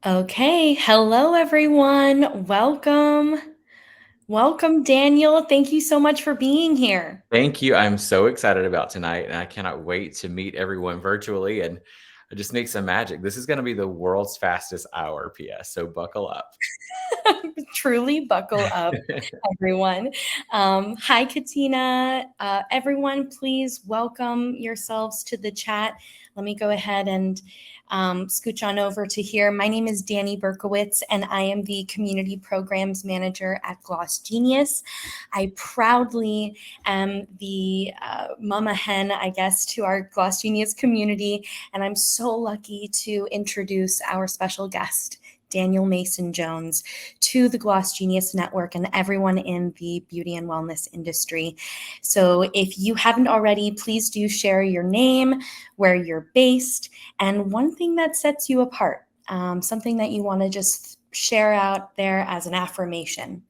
Okay, hello everyone. Welcome. Welcome, Daniel. Thank you so much for being here. Thank you. I'm so excited about tonight, and I cannot wait to meet everyone virtually and just make some magic. This is going to be the world's fastest hour, PS. So buckle up. Truly buckle up, everyone. Hi, Katina. Everyone, please welcome yourselves to the chat. Let me go ahead and scooch on over to here. My name is Danny Berkowitz, and I am the Community Programs Manager at GlossGenius. I proudly am the mama hen, I guess, to our GlossGenius community, and I'm so lucky to introduce our special guest, Daniel Mason Jones, to the GlossGenius Network and everyone in the beauty and wellness industry. So if you haven't already, please do share your name, where you're based, and one thing that sets you apart, something that you want to just share out there as an affirmation.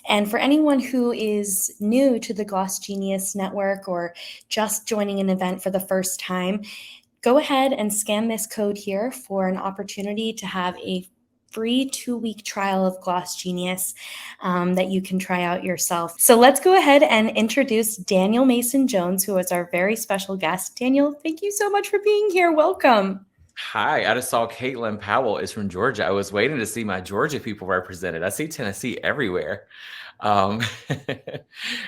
And for anyone who is new to the GlossGenius Network or just joining an event for the first time, go ahead and scan this code here for an opportunity to have a free 2-week trial of GlossGenius that you can try out yourself. So let's go ahead and introduce Daniel Mason Jones, who is our very special guest. Daniel, thank you so much for being here. Welcome. Hi, I just saw Caitlin Powell is from Georgia. I was waiting to see my Georgia people represented. I see Tennessee everywhere. Um, Oh, I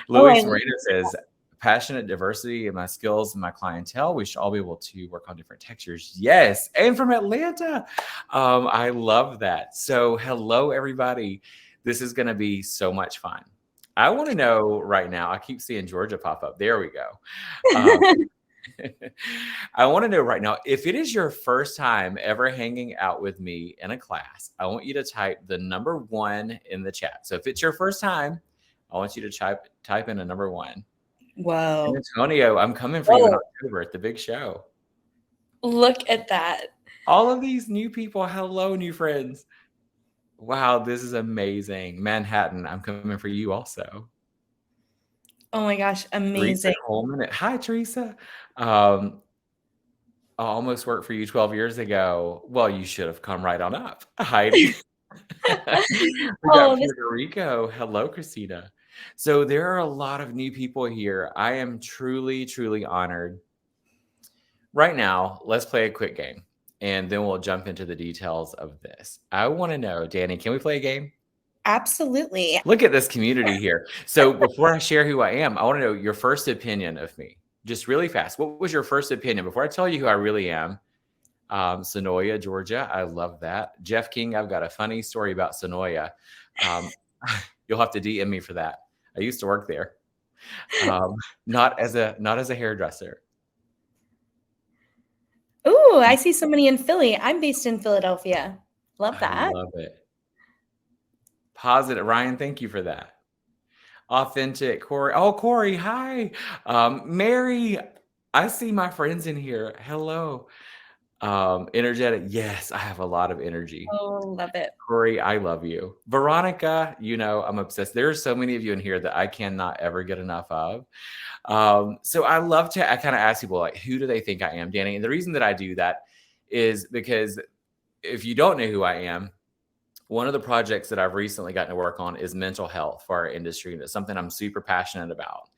Luis Moreno says, passionate diversity in my skills and my clientele. We should all be able to work on different textures. Yes. And from Atlanta. I love that. So hello, everybody. This is going to be so much fun. I want to know right now, I keep seeing Georgia pop up. There we go. Um, I want to know right now, if it is your first time ever hanging out with me in a class, I want you to type the number 1 in the chat. So if it's your first time, I want you to type in a number 1. And Whoa. Antonio, I'm coming for you in Whoa. October at the big show. Look at that. All of these new people, hello, new friends. Wow, this is amazing. Manhattan, I'm coming for you also. Oh my gosh, Teresa amazing. Coleman, hi, Teresa. I almost worked for you 12 years ago. Well, you should have come right on up. Heidi. We got Oh, this Puerto Rico. Hello, Christina. So there are a lot of new people here. I am truly, truly honored. Right now, let's play a quick game, and then we'll jump into the details of this. I want to know, Danny, can we play a game? absolutely. Look at this community here. So before I share who I am, I want to know your first opinion of me. Just really fast. What was your first opinion? Before I tell you who I really am, Sonoya, Georgia. I love that. Jeff King, I've got a funny story about Sonoya. Um, you'll have to DM me for that. I used to work there. Um, not as a hairdresser. Ooh, I see somebody in Philly. I'm based in Philadelphia. Love I that. love it. Positive. Ryan, thank you for that. Authentic. Corey. Oh, Corey, hi. Mary, I see my friends in here. Hello. Energetic. Yes, I have a lot of energy. Oh, love it. Corey, I love you. Veronica, I'm obsessed. There are so many of you in here that I cannot ever get enough of. So I kind of ask people, like, who do they think I am, Danny? And the reason that I do that is because if you don't know who I am, one of the projects that I've recently gotten to work on is mental health for our industry. And it's something I'm super passionate about.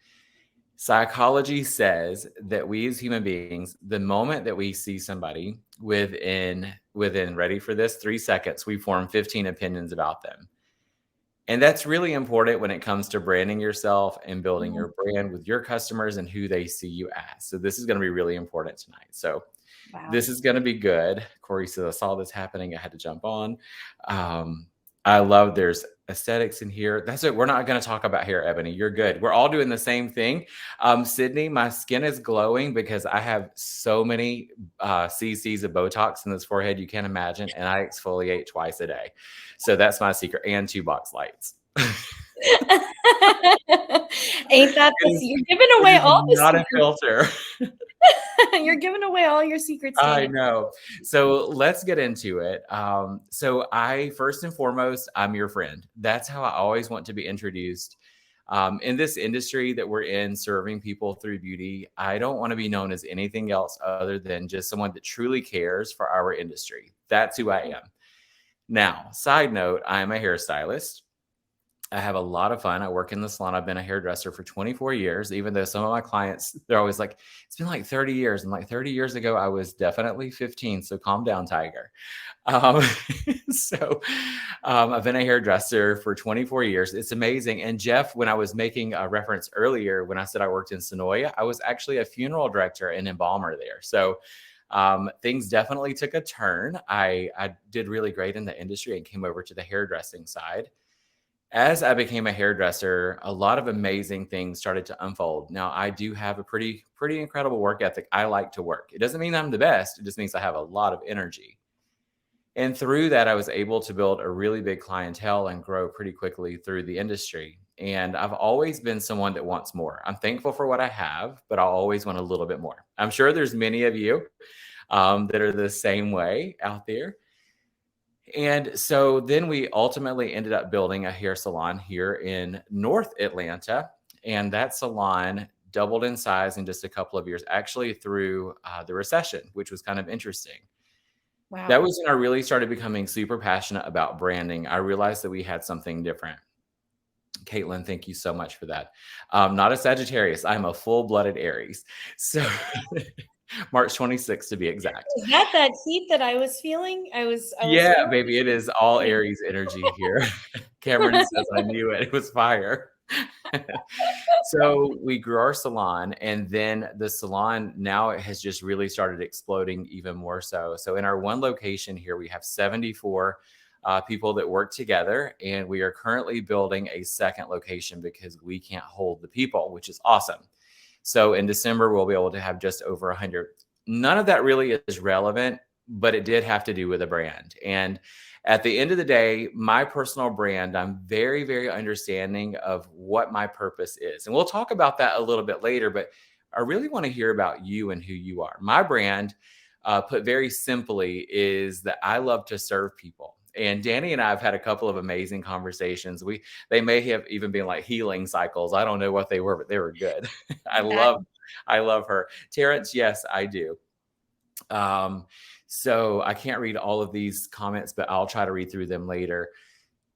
Psychology says that we as human beings, the moment that we see somebody within ready for this 3 seconds, we form 15 opinions about them. And that's really important when it comes to branding yourself and building Mhm. your brand with your customers and who they see you as. So this is going to be really important tonight. So Wow. this is going to be good. Corey says, I saw this happening. I had to jump on. Um, I love there's aesthetics in here. That's it. We're not going to talk about hair, Ebony. You're good. We're all doing the same thing. Sydney, my skin is glowing because I have so many cc's of Botox in this forehead you can't imagine. And I exfoliate twice a day. So that's my secret, and 2 box lights. Ain't that It the is, you're giving it away is all the not a secrets. filter. You're giving away all your secrets, I Daniel. know. So let's get into it. So first and foremost, I'm your friend. That's how I always want to be introduced. In this industry that we're in, serving people through beauty, I don't want to be known as anything else other than just someone that truly cares for our industry. That's who I am. Now, side note, I'm a hairstylist. I have a lot of fun. I work in the salon. I've been a hairdresser for 24 years, even though some of my clients, they're always like, it's been like 30 years. I'm like, 30 years ago, I was definitely 15. So calm down, Tiger. Um, so I've been a hairdresser for 24 years. It's amazing. And Jeff, when I was making a reference earlier, when I said I worked in Sonoya, I was actually a funeral director and embalmer there. So things definitely took a turn. I did really great in the industry and came over to the hairdressing side. As I became a hairdresser, a lot of amazing things started to unfold. Now, I do have a pretty incredible work ethic. I like to work. It doesn't mean I'm the best. It just means I have a lot of energy. And through that, I was able to build a really big clientele and grow pretty quickly through the industry. And I've always been someone that wants more. I'm thankful for what I have, but I'll always want a little bit more. I'm sure there's many of you that are the same way out there. And so then we ultimately ended up building a hair salon here in North Atlanta. And that salon doubled in size in just a couple of years, actually through the recession, which was kind of interesting. Wow. That was when I really started becoming super passionate about branding. I realized that we had something different. Caitlin, thank you so much for that. Not a Sagittarius. I'm a full-blooded Aries. So March 26th to be exact. Is that that heat that I was feeling? I was Yeah, feeling baby, it is all Aries energy here. Cameron says, I knew it. It was fire. So we grew our salon, and then the salon now it has just really started exploding even more so. So in our one location here, we have 74 people that work together, and we are currently building a second location because we can't hold the people, which is awesome. So in December, we'll be able to have just over 100. None of that really is relevant, but it did have to do with a brand. And at the end of the day, my personal brand, I'm very, very understanding of what my purpose is. And we'll talk about that a little bit later, but I really want to hear about you and who you are. My brand, put very simply, is that I love to serve people. And Danny and I have had a couple of amazing conversations. They may have even been like healing cycles. I don't know what they were, but they were good. I that. love I love her. Terrence, yes, I do. Um, so I can't read all of these comments, but I'll try to read through them later.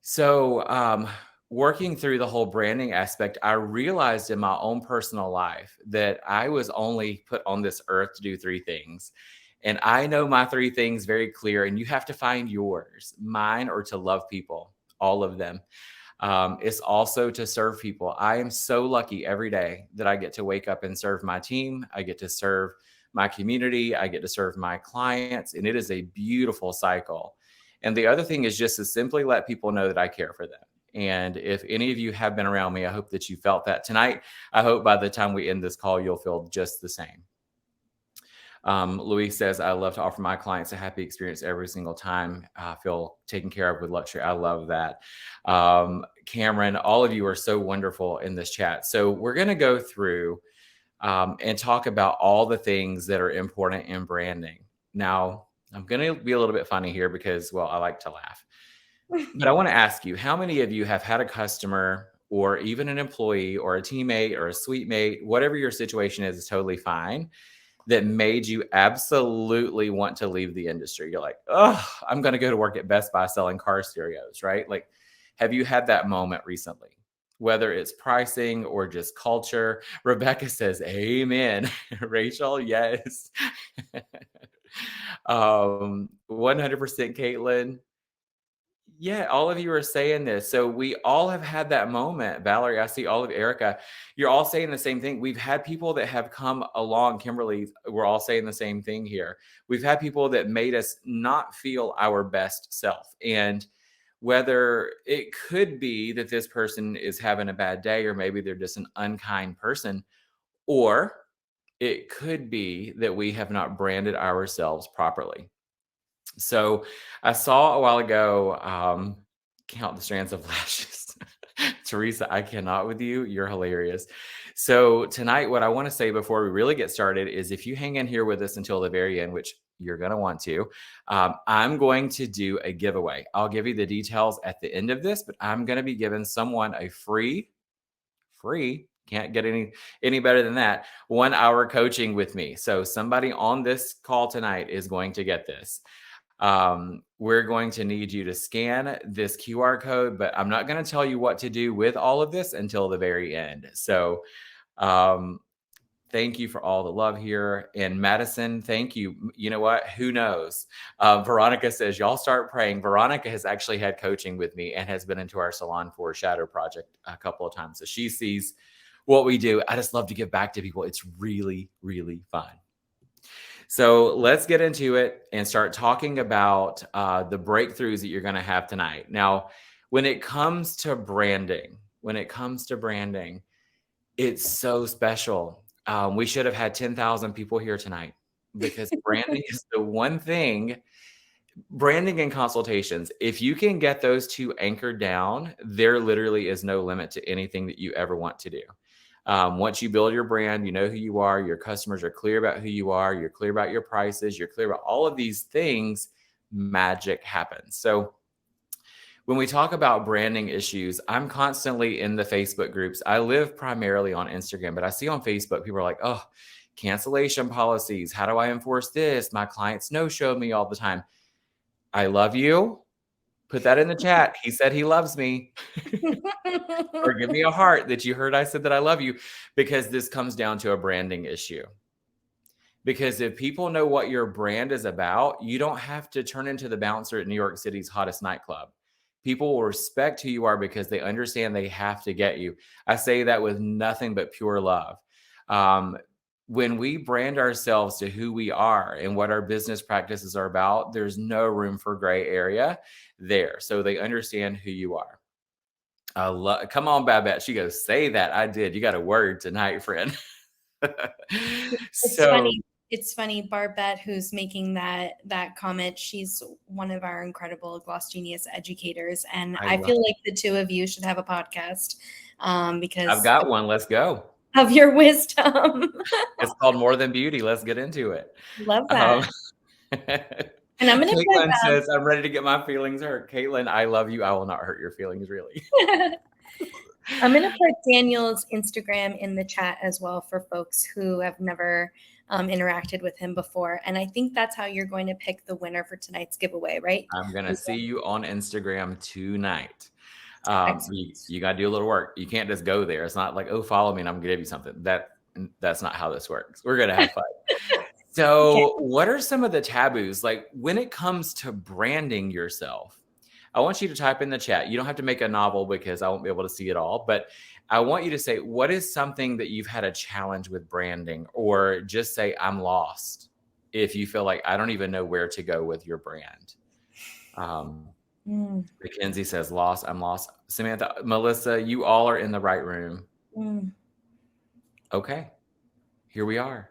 So, working through the whole branding aspect, I realized in my own personal life that I was only put on this earth to do three things. And I know my three things very clear, and you have to find yours. Mine are to love people, all of them. It's also to serve people. I am so lucky every day that I get to wake up and serve my team. I get to serve my community. I get to serve my clients, and it is a beautiful cycle. And the other thing is just to simply let people know that I care for them. And if any of you have been around me, I hope that you felt that tonight. I hope by the time we end this call, you'll feel just the same. Louis says, I love to offer my clients a happy experience every single time. I feel taken care of with luxury. I love that. Cameron, all of you are so wonderful in this chat. So we're going to go through and talk about all the things that are important in branding. Now, I'm going to be a little bit funny here because, well, I like to laugh. But I want to ask you, how many of you have had a customer or even an employee or a teammate or a suite mate, whatever your situation is totally fine, that made you absolutely want to leave the industry? You're like, oh, I'm going to go to work at Best Buy selling car stereos, right? Like, have you had that moment recently? Whether it's pricing or just culture. Rebecca says, amen. Rachel, yes. 100% Caitlin. Yeah, all of you are saying this. So we all have had that moment. Valerie, I see all of Erica. You're all saying the same thing. We've had people that have come along. Kimberly, we're all saying the same thing here. We've had people that made us not feel our best self. And whether it could be that this person is having a bad day, or maybe they're just an unkind person, or it could be that we have not branded ourselves properly. So I saw a while ago, count the strands of lashes. Teresa, I cannot with you. You're hilarious. So tonight, what I want to say before we really get started is if you hang in here with us until the very end, which you're going to want to, I'm going to do a giveaway. I'll give you the details at the end of this, but I'm going to be giving someone a free, can't get any better than that, 1 hour coaching with me. So somebody on this call tonight is going to get this. We're going to need you to scan this QR code, but I'm not going to tell you what to do with all of this until the very end. So, um, thank you for all the love here. And Madison, thank you. You know what? Who knows? Veronica says, y'all start praying. Veronica has actually had coaching with me and has been into our salon for a shadow project a couple of times. So she sees what we do. I just love to give back to people. It's really, really fun. So let's get into it and start talking about the breakthroughs that you're going to have tonight. Now, when it comes to branding, it's so special. We should have had 10,000 people here tonight because branding is the one thing. Branding and consultations, if you can get those two anchored down, there literally is no limit to anything that you ever want to do. Once you build your brand, you know who you are, your customers are clear about who you are, you're clear about your prices, you're clear about all of these things, magic happens. So when we talk about branding issues, I'm constantly in the Facebook groups. I live primarily on Instagram, but I see on Facebook, people are like, oh, cancellation policies. How do I enforce this? My clients no-show me all the time. I love you. Put that in the chat. He said he loves me. Or give me a heart that you heard I said that I love you, because this comes down to a branding issue. Because if people know what your brand is about, you don't have to turn into the bouncer at New York City's hottest nightclub. People will respect who you are because they understand they have to get you. I say that with nothing but pure love. When we brand ourselves to who we are and what our business practices are about, there's no room for gray area there. So they understand who you are. Come on, Babette. She goes, say that. I did. You got a word tonight, friend. It's So funny. It's funny, Barbette, who's making that comment, she's one of our incredible GlossGenius educators. And I feel like the two of you should have a podcast because I've got one. Let's go. Of your wisdom. It's called More Than Beauty. Let's get into it. Love that. And I'm going to Caitlin says, I'm ready to get my feelings hurt. Caitlin, I love you. I will not hurt your feelings, really. I'm going to put Daniel's Instagram in the chat as well for folks who have never interacted with him before. And I think that's how you're going to pick the winner for tonight's giveaway, right? I'm going to see you on Instagram tonight. You got to do a little work. You can't just go there. It's not like, oh, follow me and I'm going to give you something. That's not how this works. We're going to have fun. So what are some of the taboos? Like when it comes to branding yourself, I want you to type in the chat. You don't have to make a novel because I won't be able to see it all, but I want you to say, what is something that you've had a challenge with branding, or just say, I'm lost. If you feel like I don't even know where to go with your brand. Mackenzie says, lost. I'm lost. Samantha, Melissa, you all are in the right room. Okay, here we are.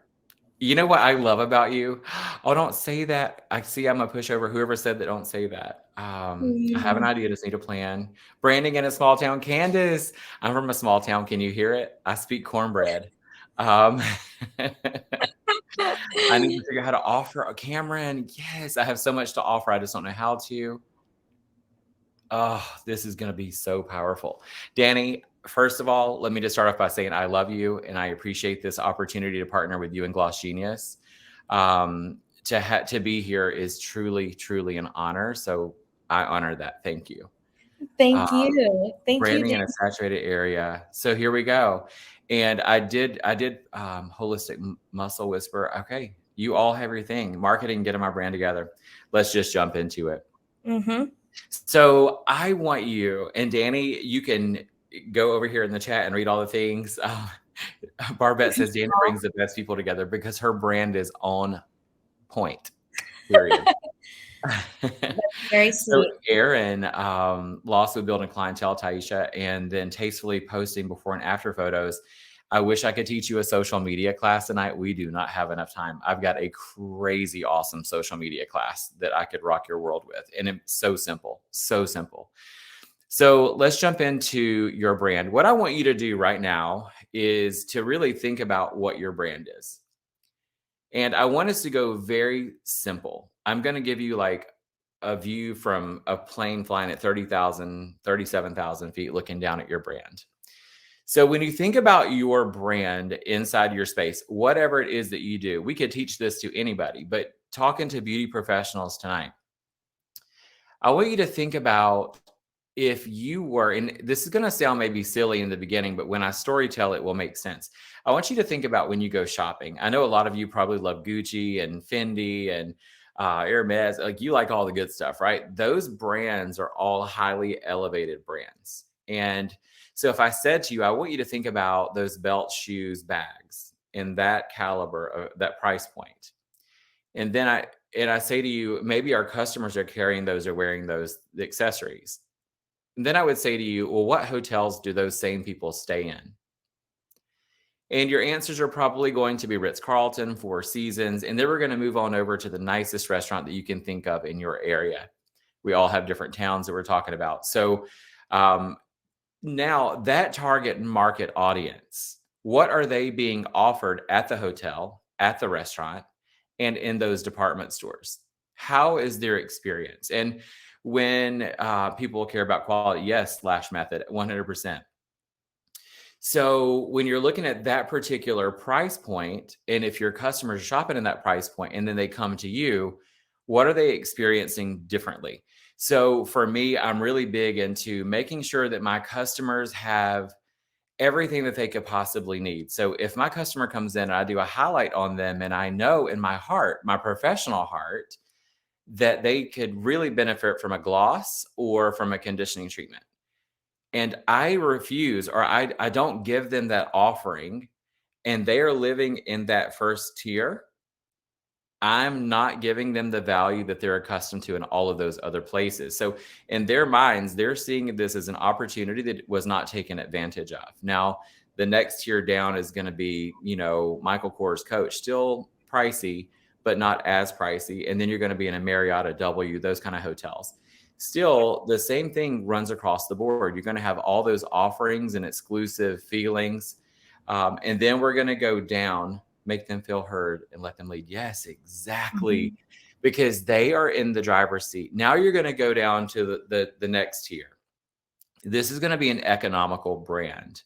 You know what I love about you? Oh, don't say that. I see I'm a pushover. Whoever said that, don't say that. I have an idea. Just need a plan. Branding in a small town. Candace, I'm from a small town. Can you hear it? I speak cornbread. I need to figure out how to offer a Cameron. Yes, I have so much to offer. I just don't know how to. Oh, this is going to be so powerful. Danny, first of all, let me just start off by saying I love you and I appreciate this opportunity to partner with you and GlossGenius. To be here is truly, truly an honor. So I honor that. Thank you. Thank you. Thank branding you. In a saturated area. So here we go. And I did holistic muscle whisper. Okay, you all have your thing. Marketing, getting my brand together. Let's just jump into it. So I want you, and Danny, you can go over here in the chat and read all the things. Barbette says Danny brings the best people together because her brand is on point, period. Very sweet. So Aaron, lost with building clientele, Taisha, and then tastefully posting before and after photos. I wish I could teach you a social media class tonight. We do not have enough time. I've got a crazy awesome social media class that I could rock your world with. And it's so simple, so simple. So let's jump into your brand. What I want you to do right now is to really think about what your brand is. And I want us to go very simple. I'm going to give you like a view from a plane flying at 30,000, 37,000 feet looking down at your brand. So when you think about your brand inside your space, whatever it is that you do, we could teach this to anybody, but talking to beauty professionals tonight, I want you to think about if you were, and this is going to sound maybe silly in the beginning, but when I story tell, it will make sense. I want you to think about when you go shopping. I know a lot of you probably love Gucci and Fendi and Hermes. Like, you like all the good stuff, right? Those brands are all highly elevated brands. And so if I said to you, I want you to think about those belts, shoes, bags in that caliber, that price point. And then I say to you, maybe our customers are carrying those or wearing those accessories. And then I would say to you, well, what hotels do those same people stay in? And your answers are probably going to be Ritz-Carlton, Four Seasons, and then we're going to move on over to the nicest restaurant that you can think of in your area. We all have different towns that we're talking about. So now that target market audience, what are they being offered at the hotel, at the restaurant, and in those department stores? How is their experience? And when people care about quality, yes, Slash Method, 100%. So when you're looking at that particular price point, and if your customers are shopping in that price point and then they come to you, what are they experiencing differently? So for me, I'm really big into making sure that my customers have everything that they could possibly need. So if my customer comes in and I do a highlight on them, and I know in my heart, my professional heart, that they could really benefit from a gloss or from a conditioning treatment, and I refuse, or I don't give them that offering, and they are living in that first tier, I'm not giving them the value that they're accustomed to in all of those other places. So in their minds, they're seeing this as an opportunity that was not taken advantage of. Now, the next tier down is going to be, Michael Kors Coach, still pricey, but not as pricey. And then you're going to be in a Marriott, a W, those kind of hotels. Still, the same thing runs across the board. You're going to have all those offerings and exclusive feelings. And then we're going to go down, make them feel heard, and let them lead. Yes, exactly. Mhm. Because they are in the driver's seat. Now you're going to go down to the next tier. This is going to be an economical brand.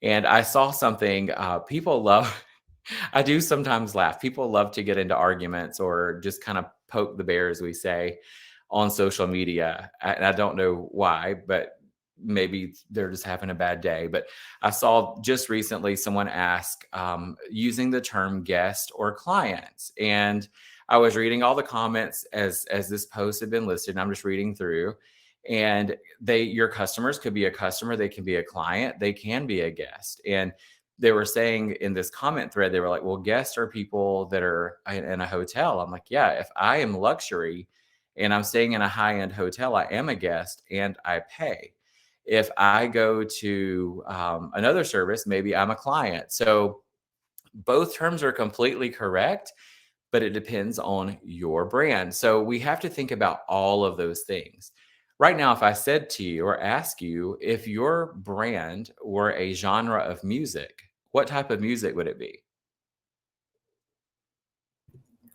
And I saw something people love. I do sometimes laugh. People love to get into arguments or just kind of poke the bear, as we say, on social media. And I don't know why, but maybe they're just having a bad day. But I saw just recently someone ask using the term guest or clients. And I was reading all the comments as this post had been listed, and I'm just reading through. And your customers could be a customer, they can be a client, they can be a guest. And they were saying in this comment thread, they were like, well, guests are people that are in a hotel. I'm like, yeah, if I am luxury and I'm staying in a high-end hotel, I am a guest and I pay. If I go to another service, maybe I'm a client. So both terms are completely correct, but it depends on your brand. So we have to think about all of those things. Right now, if I said to you or ask you if your brand were a genre of music, what type of music would it be?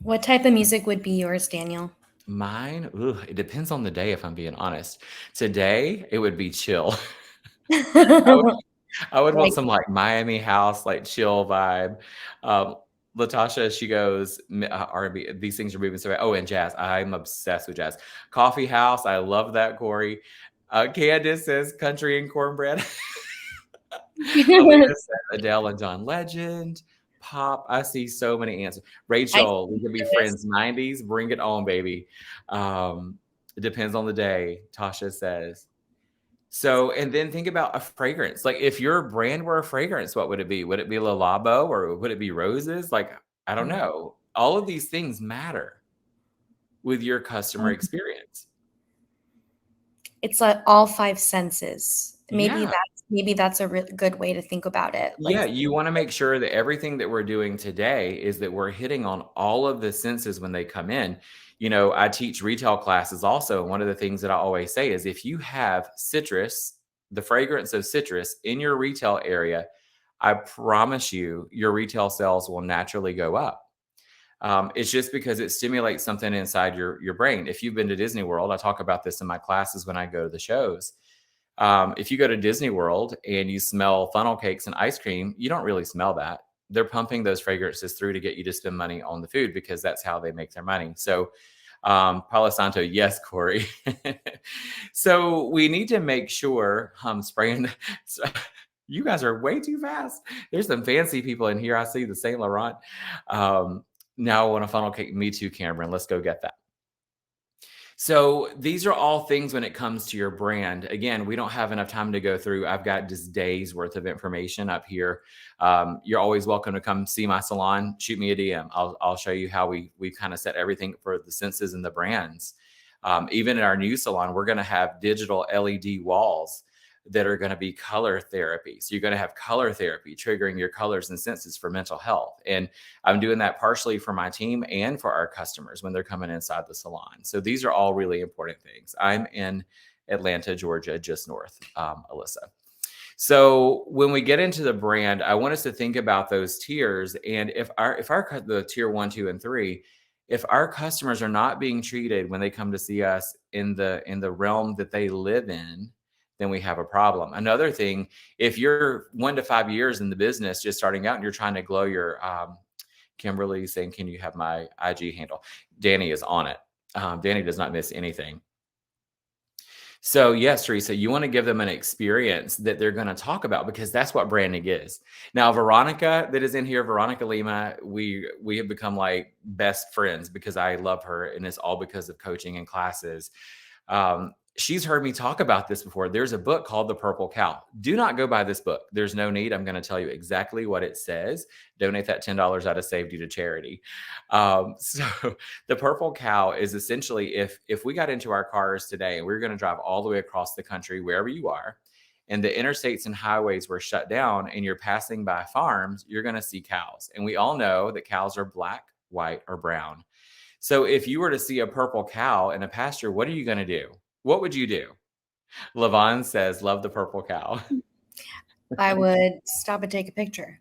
What type of music would be yours, Daniel? Mine, ooh, it depends on the day, if I'm being honest. Today, it would be chill. I would want Like, some like Miami house, like chill vibe. Um, Latasha, she goes R&B. These things are moving so fast. Oh, and jazz. I'm obsessed with jazz. Coffee house. I love that, Corey. Candace says country and cornbread. Alina says Adele and John Legend. Pop. I see so many answers. I Rachel, we see can be this. friends. 90s. Bring it on, baby. It depends on the day. Tasha says. So, and then think about a fragrance. Like, if your brand were a fragrance, what would it be? Would it be Le Labo or would it be roses? Like, I don't know. All of these things matter with your customer Mhm. experience. It's like all 5 senses. Yeah. Maybe that's a really good way to think about it, like Yeah. You want to make sure that everything that we're doing today is that we're hitting on all of the senses when they come in. I teach retail classes also. And one of the things that I always say is if you have citrus, the fragrance of citrus in your retail area, I promise you, your retail sales will naturally go up. It's just because it stimulates something inside your brain. If you've been to Disney World, I talk about this in my classes when I go to the shows. If you go to Disney World and you smell funnel cakes and ice cream, you don't really smell that. They're pumping those fragrances through to get you to spend money on the food because that's how they make their money. So Palo Santo, yes, Corey. So we need to make sure I'm spraying. You guys are way too fast. There's some fancy people in here. I see the Saint Laurent. Now I want a funnel cake. Me too, Cameron. Let's go get that. So these are all things when it comes to your brand. Again, we don't have enough time to go through. I've got just days worth of information up here. You're always welcome to come see my salon. Shoot me a DM. I'll show you how we kind of set everything for the senses and the brands. Even in our new salon, we're going to have digital LED walls that are going to be color therapy. So you're going to have color therapy triggering your colors and senses for mental health. And I'm doing that partially for my team and for our customers when they're coming inside the salon. So these are all really important things. I'm in Atlanta, Georgia, just north, Alyssa. So when we get into the brand, I want us to think about those tiers. And if the tier 1, 2, and 3, if our customers are not being treated when they come to see us in the realm that they live in, then we have a problem. Another thing, if you're 1 to 5 years in the business, just starting out, and you're trying to grow your Kimberly saying, "Can you have my IG handle?" Danny is on it. Danny does not miss anything. So yes, Teresa, you want to give them an experience that they're going to talk about, because that's what branding is. Now, Veronica that is in here, Veronica Lima, we have become like best friends because I love her, and it's all because of coaching and classes. She's heard me talk about this before. There's a book called The Purple Cow. Do not go buy this book. There's no need. I'm going to tell you exactly what it says. Donate that $10 out of Saved You to charity. So the Purple Cow is essentially, if we got into our cars today and we were going to drive all the way across the country, wherever you are, and the interstates and highways were shut down and you're passing by farms, you're going to see cows. And we all know that cows are black, white, or brown. So if you were to see a purple cow in a pasture, what are you going to do? What would you do? Levon says, love the purple cow. I would stop and take a picture.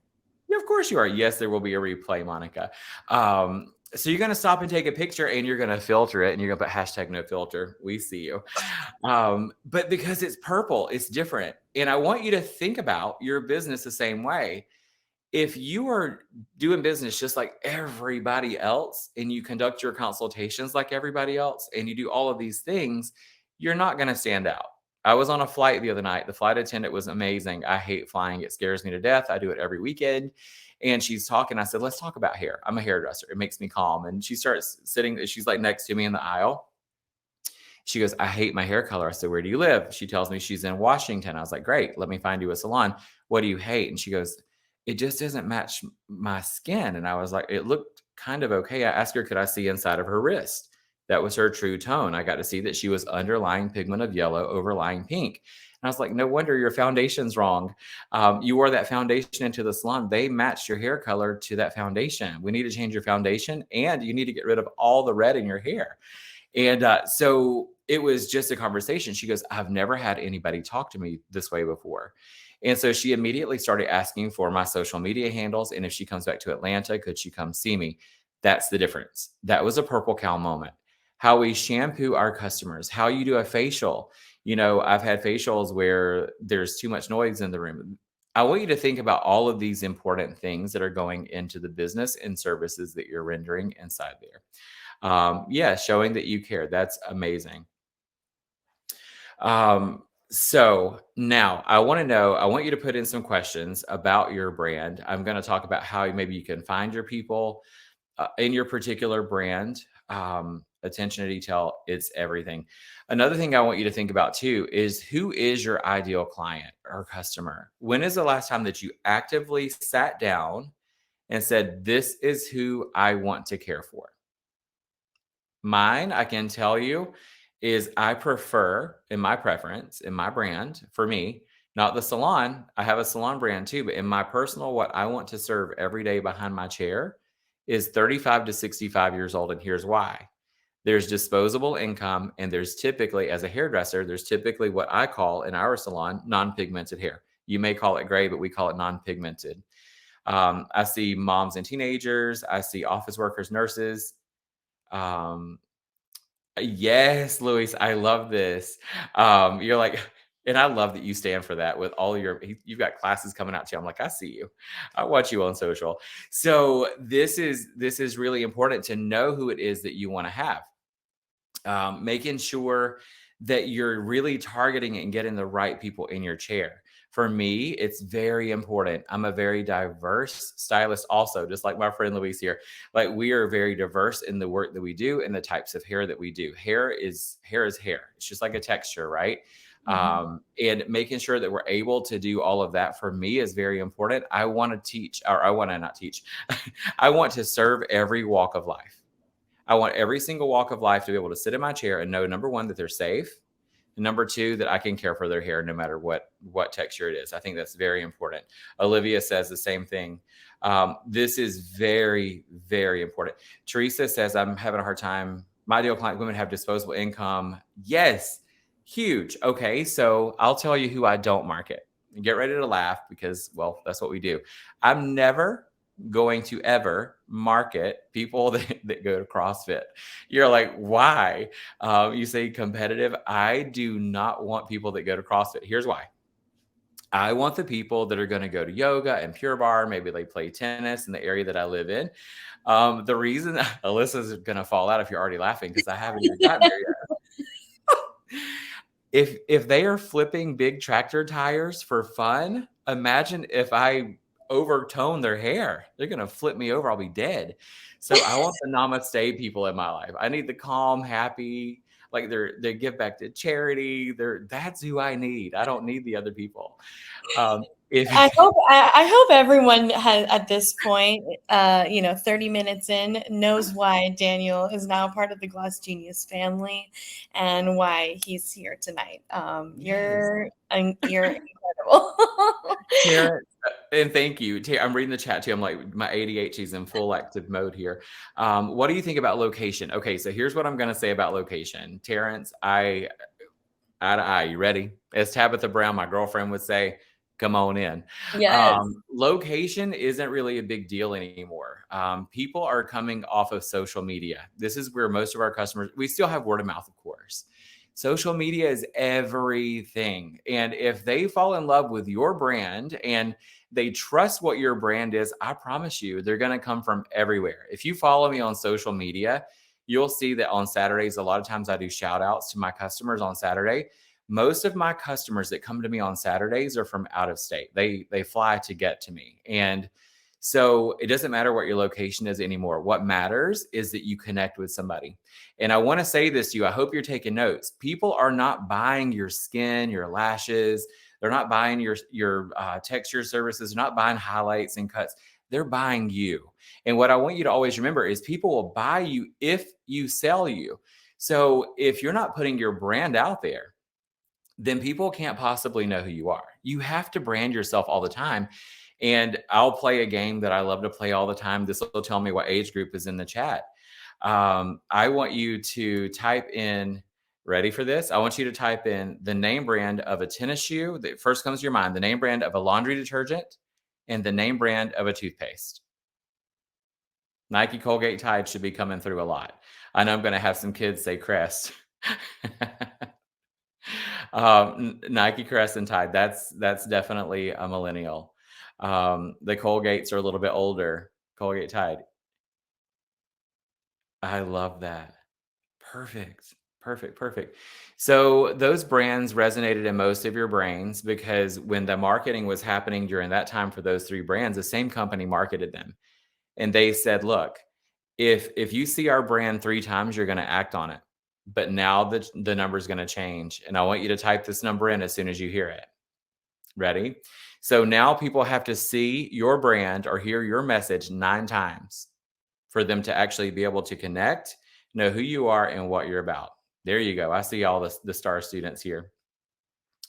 Yeah, of course you are. Yes, there will be a replay, Monica. So you're going to stop and take a picture, and you're going to filter it, and you're going to put hashtag no filter. We see you. But because it's purple, it's different. And I want you to think about your business the same way. If you are doing business just like everybody else, and you conduct your consultations like everybody else, and you do all of these things, you're not going to stand out. I was on a flight the other night. The flight attendant was amazing. I hate flying. It scares me to death. I do it every weekend. And she's talking. I said, let's talk about hair. I'm a hairdresser. It makes me calm. And she starts sitting, she's like next to me in the aisle. She goes, I hate my hair color. I said, where do you live? She tells me she's in Washington. I was like, great, let me find you a salon. What do you hate? And she goes, it just doesn't match my skin. And I was like, it looked kind of okay. I asked her, could I see inside of her wrist? That was her true tone. I got to see that she was underlying pigment of yellow, overlying pink. And I was like, no wonder your foundation's wrong. You wore that foundation into the salon. They matched your hair color to that foundation. We need to change your foundation, and you need to get rid of all the red in your hair. And so it was just a conversation. She goes, I've never had anybody talk to me this way before. And so she immediately started asking for my social media handles. And if she comes back to Atlanta, could she come see me? That's the difference. That was a purple cow moment. How we shampoo our customers, how you do a facial. You know, I've had facials where there's too much noise in the room. I want you to think about all of these important things that are going into the business and services that you're rendering inside there. Yeah, showing that you care. That's amazing. So now I want you to put in some questions about your brand. I'm going to talk about how maybe you can find your people in your particular brand. Attention to detail, it's everything. Another thing I want you to think about too is, who is your ideal client or customer? When is the last time that you actively sat down and said, this is who I want to care for? Mine, I can tell you, is I prefer, in my preference, in my brand, for me, not the salon. I have a salon brand too, but in my personal, what I want to serve every day behind my chair is 35 to 65 years old. And here's why. There's disposable income, and there's typically, as a hairdresser, there's typically what I call in our salon, non-pigmented hair. You may call it gray, but we call it non-pigmented. I see moms and teenagers. I see office workers, nurses. Yes, Luis, I love this. You're like, and I love that you stand for that with all you've got classes coming out to you. I'm like, I see you. I watch you on social. So this is really important to know who it is that you want to have. Making sure that you're really targeting and getting the right people in your chair. For me, it's very important. I'm a very diverse stylist, also, just like my friend Louise here. Like, we are very diverse in the work that we do and the types of hair that we do. Hair is hair. It's just like a texture, right? Mhm. And making sure that we're able to do all of that for me is very important. I want to teach, or I want to not teach. I want to serve every walk of life. I want every single walk of life to be able to sit in my chair and know, number one, that they're safe. And number two, that I can care for their hair no matter what texture it is. I think that's very important. Olivia says the same thing. This is very, very important. Teresa says, I'm having a hard time. My ideal client women have disposable income. Yes, huge. Okay, so I'll tell you who I don't market. Get ready to laugh because, well, that's what we do. I'm never going to ever market people that go to CrossFit. You're like, why? You say competitive. I do not want people that go to CrossFit. Here's why. I want the people that are going to go to yoga and Pure Barre. Maybe they play tennis in the area that I live in. The reason Alyssa's going to fall out if you're already laughing because I haven't even gotten there yet. If they are flipping big tractor tires for fun, imagine if I overtone their hair. They're going to flip me over. I'll be dead. So I want the namaste people in my life. I need the calm, happy, like they give back to charity. That's who I need. I don't need the other people. If I hope everyone has at this point, 30 minutes in, knows why Daniel is now part of the Gloss Genius family and why he's here tonight. yes, You're incredible. Terrence, and thank you. I'm reading the chat too. I'm like, my ADHD is in full active mode here. What do you think about location? Okay, so here's what I'm going to say about location. Terrence, eye to eye. You ready? As Tabitha Brown, my girlfriend, would say, come on in. Yes. Location isn't really a big deal anymore. People are coming off of social media. This is where most of our customers, we still have word of mouth, of course. Social media is everything. And if they fall in love with your brand and they trust what your brand is, I promise you, they're going to come from everywhere. If you follow me on social media, you'll see that on Saturdays, a lot of times I do shout outs to my customers on Saturday. Most of my customers that come to me on Saturdays are from out of state. They fly to get to me. And so it doesn't matter what your location is anymore. What matters is that you connect with somebody. And I want to say this to you. I hope you're taking notes. People are not buying your skin, your lashes. They're not buying your texture services. They're not buying highlights and cuts. They're buying you. And what I want you to always remember is people will buy you if you sell you. So if you're not putting your brand out there, then people can't possibly know who you are. You have to brand yourself all the time. And I'll play a game that I love to play all the time. This will tell me what age group is in the chat. I want you to type in, ready for this? I want you to type in the name brand of a tennis shoe that first comes to your mind, the name brand of a laundry detergent, and the name brand of a toothpaste. Nike, Colgate, Tide should be coming through a lot. I know I'm going to have some kids say Crest. Nike, Crest, and Tide. That's definitely a millennial. The Colgates are a little bit older. Colgate, Tide. I love that. Perfect. Perfect. Perfect. So those brands resonated in most of your brains because when the marketing was happening during that time for those three brands, the same company marketed them. And they said, look, if you see our brand 3 times, you're going to act on it. But now the number is going to change. And I want you to type this number in as soon as you hear it. Ready? So now people have to see your brand or hear your message 9 times for them to actually be able to connect, know who you are and what you're about. There you go. I see all the star students here.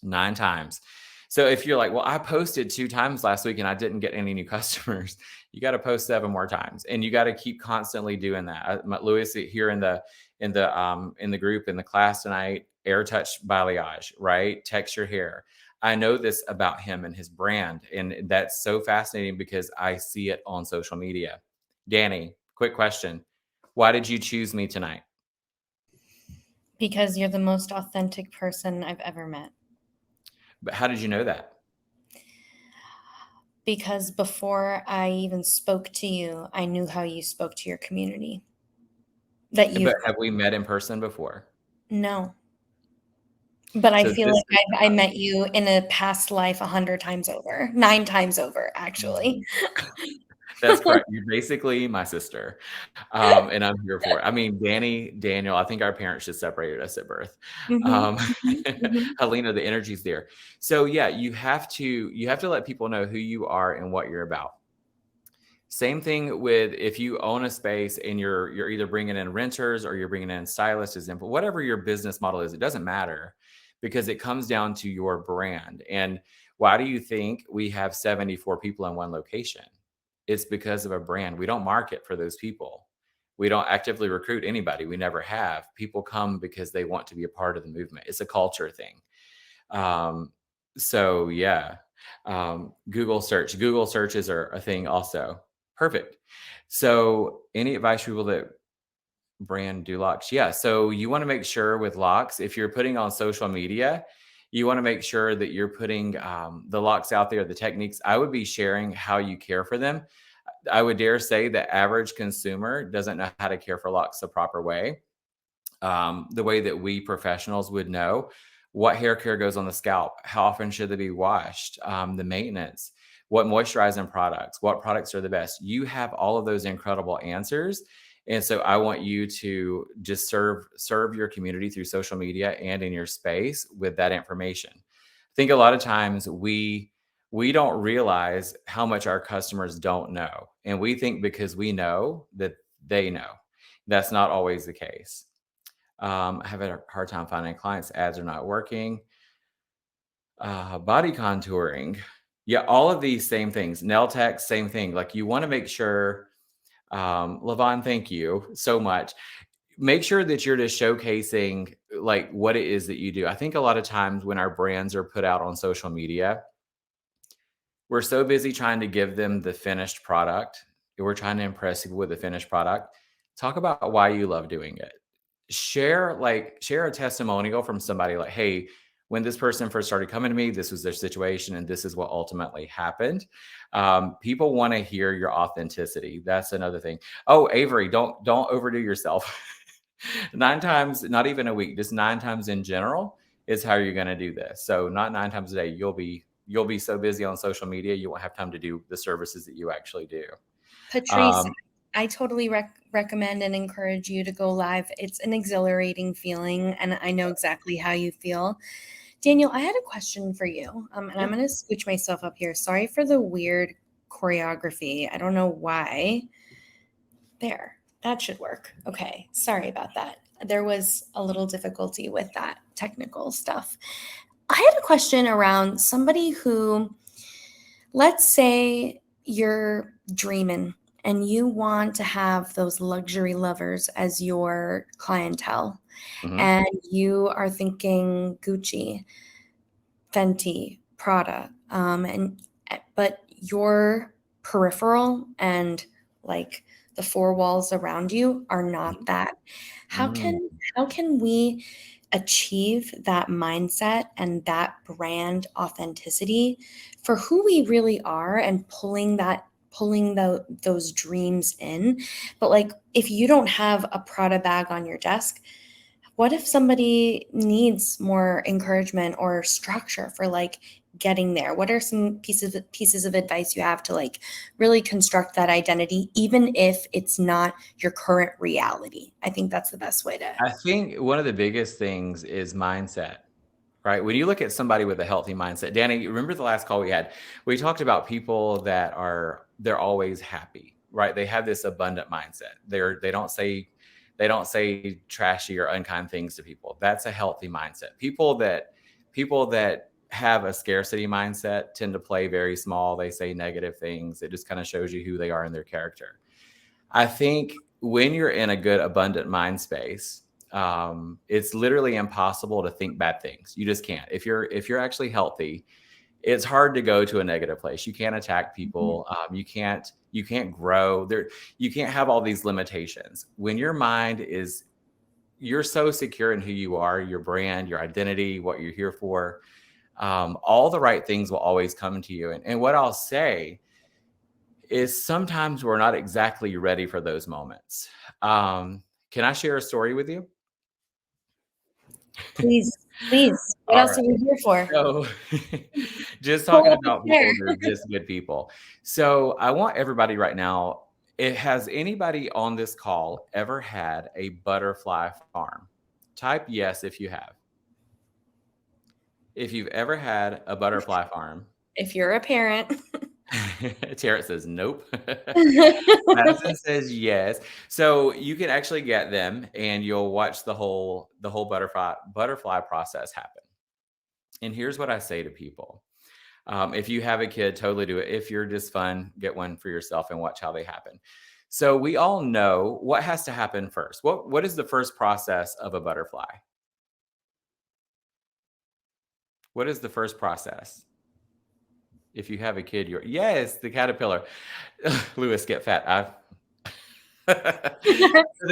9 times. So if you're like, well, I posted 2 times last week and I didn't get any new customers, you got to post 7 more times, and you got to keep constantly doing that. Louis here in the group in the class tonight, Air Touch Balayage, right? Texture hair. I know this about him and his brand, and that's so fascinating because I see it on social media. Danny, quick question: why did you choose me tonight? Because you're the most authentic person I've ever met. But how did you know that? Because before I even spoke to you, I knew how you spoke to your community. that you've But have we met in person before? no. But I So feel this like is I met you in a past life 100 times over, 9 times over, actually. that's correct. You're basically my sister, and I'm here for it. I mean, Daniel, I think our parents just separated us at birth. Mhm, Um, mhm, mhm. Helena, the energy's there. So yeah, you have to let people know who you are and what you're about. Same thing with if you own a space and you're either bringing in renters or you're bringing in stylists, example, whatever your business model is, it doesn't matter because it comes down to your brand. And why do you think we have 74 people in one location? It's because of a brand. We don't market for those people. We don't actively recruit anybody. We never have. People come because they want to be a part of the movement. It's a culture thing. Um, so yeah, Google searches are a thing also. Perfect. So any advice for people that brand do locks? Yeah. So you want to make sure with locks, if you're putting on social media, you want to make sure that you're putting the locks out there, the techniques. I would be sharing how you care for them. I would dare say the average consumer doesn't know how to care for locks the proper way, the way that we professionals would know. What hair care goes on the scalp? How often should they be washed? The maintenance, what moisturizing products, what products are the best? You have all of those incredible answers. And so I want you to just serve your community through social media and in your space with that information. I think a lot of times we don't realize how much our customers don't know. And we think because we know that they know. That's not always the case. I have a hard time finding clients. Ads are not working. Body contouring. Yeah, all of these same things. Nail tech, same thing. Like you want to make sure, Levon, thank you so much. Make sure that you're just showcasing like what it is that you do. I think a lot of times when our brands are put out on social media, we're so busy trying to give them the finished product. We're trying to impress people with the finished product. Talk about why you love doing it. Share a testimonial from somebody like, hey, when this person first started coming to me, this was their situation and this is what ultimately happened. People want to hear your authenticity. That's another thing. Oh, Avery, don't overdo yourself. 9 times, not even a week, just 9 times in general is how you're going to do this. So not 9 times a day. You'll be so busy on social media you won't have time to do the services that you actually do. Patrice, um, I totally recommend and encourage you to go live. It's an exhilarating feeling, and I know exactly how you feel. Daniel, I had a question for you, and I'm yeah. going to scooch myself up here. Sorry for the weird choreography. I don't know why. There, that should work. Okay, sorry about that. There was a little difficulty with that technical stuff. I had a question around somebody who, let's say you're dreaming and you want to have those luxury lovers as your clientele, Hmm. and you are thinking Gucci, Fenty, Prada, and but your peripheral and like the four walls around you are not that. How Mm. can how can we achieve that mindset and that brand authenticity for who we really are and pulling those dreams in? But like if you don't have a Prada bag on your desk, what if somebody needs more encouragement or structure for like getting there? What are some pieces of advice you have to like really construct that identity, even if it's not your current reality? I think that's the best way to. I think one of the biggest things is mindset, right? When you look at somebody with a healthy mindset, Danny, remember the last call we had? We talked about people that they're always happy, right? They have this abundant mindset. They don't say trashy or unkind things to people. That's a healthy mindset. People that have a scarcity mindset tend to play very small. They say negative things. It just kind of shows you who they are in their character. I think when you're in a good, abundant mind space, it's literally impossible to think bad things. You just can't. If you're actually healthy, it's hard to go to a negative place. You can't attack people. You can't grow there. You can't have all these limitations. When your mind is, you're so secure in who you are, your brand, your identity, what you're here for. All the right things will always come to you. And what I'll say is sometimes we're not exactly ready for those moments. Um, Can I share a story with you? Please, please. What All else are right. we here for? So, just Pull talking up a about chair. people that are just good people. So, I want everybody right now, has anybody on this call ever had a butterfly farm? Type yes if you have. If you've ever had a butterfly farm. If you're a parent. Tarot says nope. Madison says yes. So you can actually get them and you'll watch the whole butterfly process happen. And here's what I say to people. If you have a kid, totally do it. If you're just fun, get one for yourself and watch how they happen. So we all know what has to happen first. What is the first process of a butterfly? What is the first process? If you have a kid, you're yes, the caterpillar. Lewis, get fat. The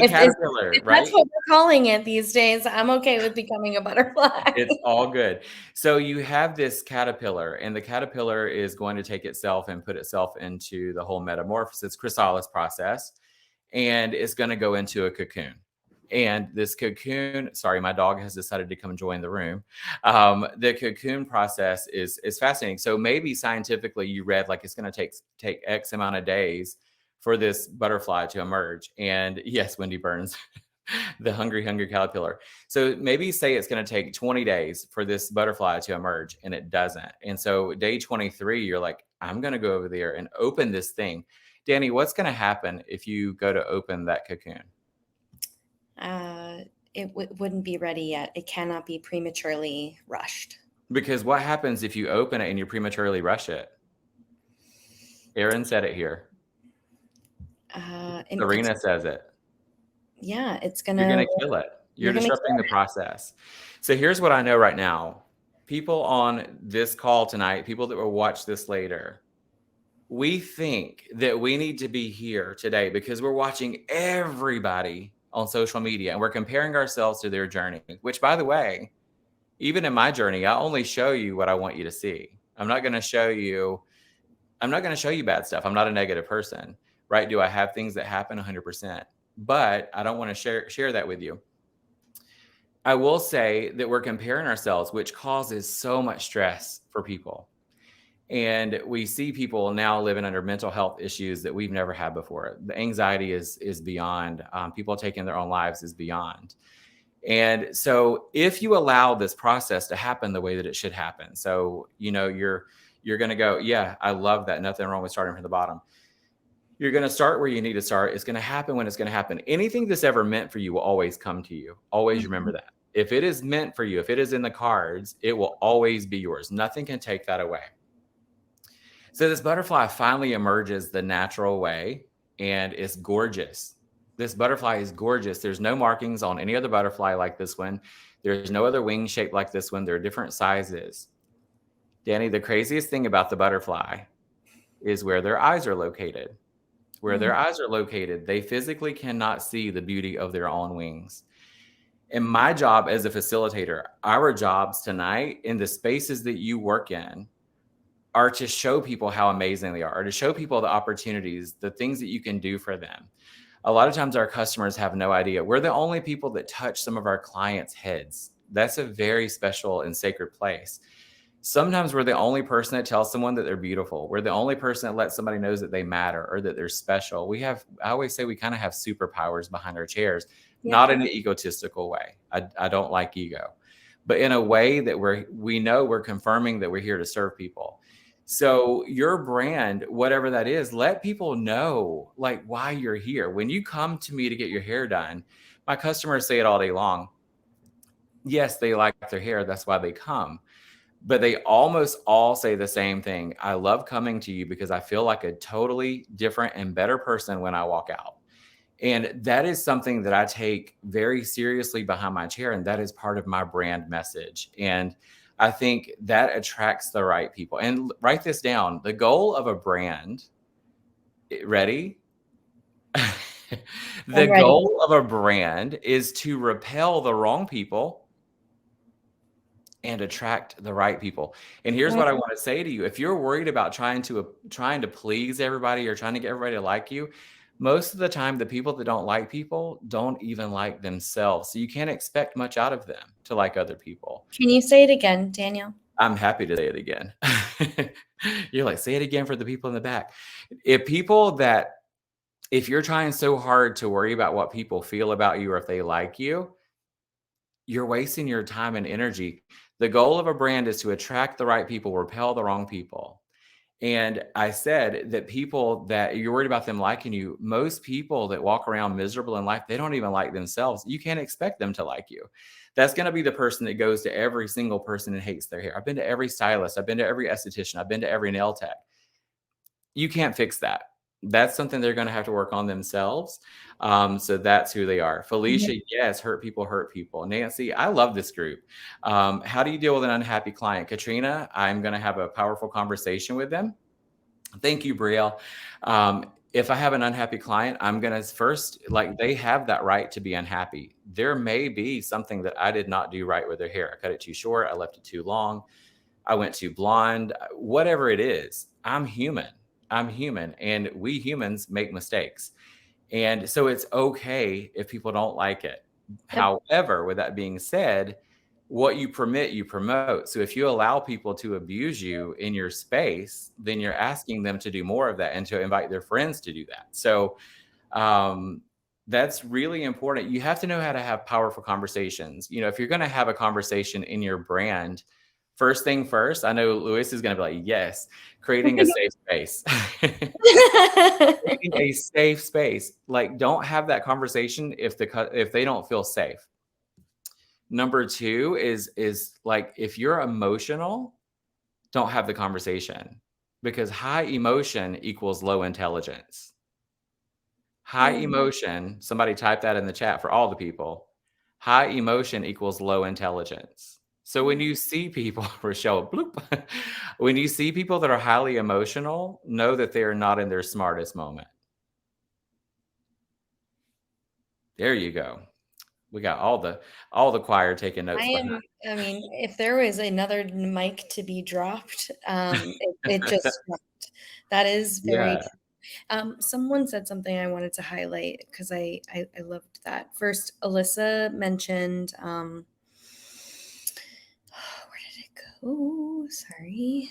caterpillar, If that's right? what we're calling it these days, I'm okay with becoming a butterfly. It's all good. So you have this caterpillar, and the caterpillar is going to take itself and put itself into the whole metamorphosis chrysalis process, and it's going to go into a cocoon. And this cocoon, sorry, my dog has decided to come join the room. The cocoon process is fascinating. So maybe scientifically, you read like it's going to take X amount of days for this butterfly to emerge. And yes, Wendy Burns, the hungry caterpillar. So maybe say it's going to take 20 days for this butterfly to emerge, and it doesn't. And so day 23, you're like, I'm going to go over there and open this thing. Danny, what's going to happen if you go to open that cocoon? It wouldn't be ready yet. It cannot be prematurely rushed. Because what happens if you open it and you prematurely rush it? Erin said it here. Serena says it. Yeah, it's You're gonna. going to kill it. You're You're gonna disrupting kill the process. So here's what I know right now. People on this call tonight, people that will watch this later, we think that we need to be here today because we're watching everybody on social media and we're comparing ourselves to their journey, which, by the way, even in my journey, I only show you what I want you to see. I'm not going to show you bad stuff. I'm not a negative person, right? Do I have things that happen? 100%, but I don't want to share that with you. I will say that we're comparing ourselves, which causes so much stress for people. And we see people now living under mental health issues that we've never had before. The anxiety is beyond. People taking their own lives is beyond. And so, if you allow this process to happen the way that it should happen, so you're going to go, yeah, I love that. Nothing wrong with starting from the bottom. You're going to start where you need to start. It's going to happen when it's going to happen. Anything that's ever meant for you will always come to you. Always remember that. If it is meant for you, if it is in the cards, it will always be yours. Nothing can take that away. So this butterfly finally emerges the natural way, and it's gorgeous. This butterfly is gorgeous. There's no markings on any other butterfly like this one. There's no other wing shape like this one. There are different sizes. Danny, the craziest thing about the butterfly is where their eyes are located. Where their eyes are located, they physically cannot see the beauty of their own wings. And my job as a facilitator, our jobs tonight in the spaces that you work in, are to show people how amazing they are, to show people the opportunities, the things that you can do for them. A lot of times our customers have no idea. We're the only people that touch some of our clients' heads. That's a very special and sacred place. Sometimes we're the only person that tells someone that they're beautiful. We're the only person that lets somebody know that they matter or that they're special. I always say we kind of have superpowers behind our chairs, not in an egotistical way. I don't like ego, but in a way that we know we're confirming that we're here to serve people. So your brand, whatever that is, let people know like why you're here. When you come to me to get your hair done, my customers say it all day long. Yes, they like their hair. That's why they come. But they almost all say the same thing. I love coming to you because I feel like a totally different and better person when I walk out. And that is something that I take very seriously behind my chair. And that is part of my brand message. And I think that attracts the right people. And write this down. The goal of a brand, ready? The goal of a brand is to repel the wrong people and attract the right people. And here's what I want to say to you. If you're worried about trying to please everybody or trying to get everybody to like you, Most of the time, the people that don't like people don't even like themselves. So you can't expect much out of them to like other people. Can you say it again, Daniel? I'm happy to say it again. You're like, say it again for the people in the back. If people that, if you're trying so hard to worry about what people feel about you or if they like you, you're wasting your time and energy. The goal of a brand is to attract the right people, repel the wrong people. And I said that people that you're worried about them liking you, most people that walk around miserable in life, they don't even like themselves. You can't expect them to like you. That's going to be the person that goes to every single person and hates their hair. I've been to every stylist, I've been to every esthetician, I've been to every nail tech. You can't fix that. That's something they're going to have to work on themselves. So that's who they are. Felicia, yes, hurt people hurt people. Nancy, I love this group. How do you deal with an unhappy client? Katrina, I'm going to have a powerful conversation with them. Thank you, Brielle. If I have an unhappy client, I'm going to first, like, they have that right to be unhappy. There may be something that I did not do right with their hair. I cut it too short. I left it too long. I went too blonde. Whatever it is, I'm human. I'm human. And we humans make mistakes. And so it's okay if people don't like it. Yep. However, with that being said, what you permit, you promote. So if you allow people to abuse you in your space, then you're asking them to do more of that and to invite their friends to do that. So that's really important. You have to know how to have powerful conversations. You know, if you're going to have a conversation in your brand, first thing first, I know Luis is going to be like, yes, creating a safe space. Creating a safe space. Like, don't have that conversation if they don't feel safe. Number two is like, if you're emotional, don't have the conversation, because high emotion equals low intelligence. High emotion, somebody type that in the chat for all the people. High emotion equals low intelligence. So when you see people, Rochelle, bloop, when you see people that are highly emotional, know that they are not in their smartest moment. There you go. We got all the choir taking notes behind. I mean, if there was another mic to be dropped, it just dropped. That is very Yeah. someone said something I wanted to highlight because I loved that. First, Alyssa mentioned, where did it go? Sorry.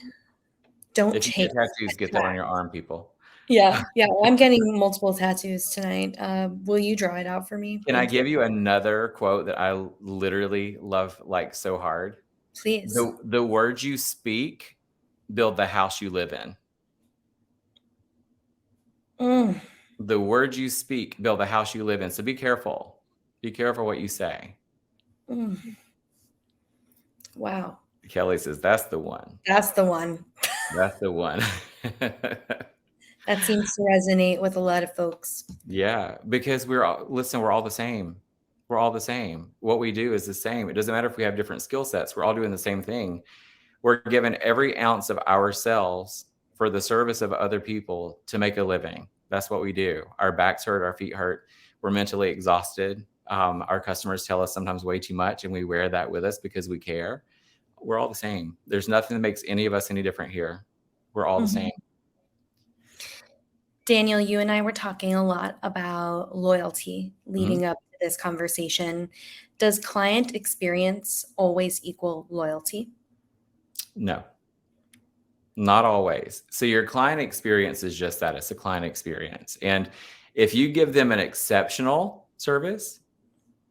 Don't If you change get tattoos, the get that on track. your arm, people. Yeah, yeah. I'm getting multiple tattoos tonight. Will you draw it out for me? Can I Thank you. give you another quote that I literally love, like, so hard? Please. The words you speak build the house you live in. Mm, The words you speak build the house you live in. So be careful. Be careful what you say. mm. Wow. Kelly says, that's the one. That's the one. That's the one. That seems to resonate with a lot of folks. Yeah, because we're all the same. We're all the same. What we do is the same. It doesn't matter if we have different skill sets. We're all doing the same thing. We're given every ounce of ourselves for the service of other people to make a living. That's what we do. Our backs hurt, our feet hurt. We're mentally exhausted. Our customers tell us sometimes way too much, and we wear that with us because we care. We're all the same. There's nothing that makes any of us any different here. We're all the Mhm. same. Daniel, you and I were talking a lot about loyalty Mhm. leading up to this conversation. Does client experience always equal loyalty? No, not always. So your client experience is just that. It's a client experience. And if you give them an exceptional service,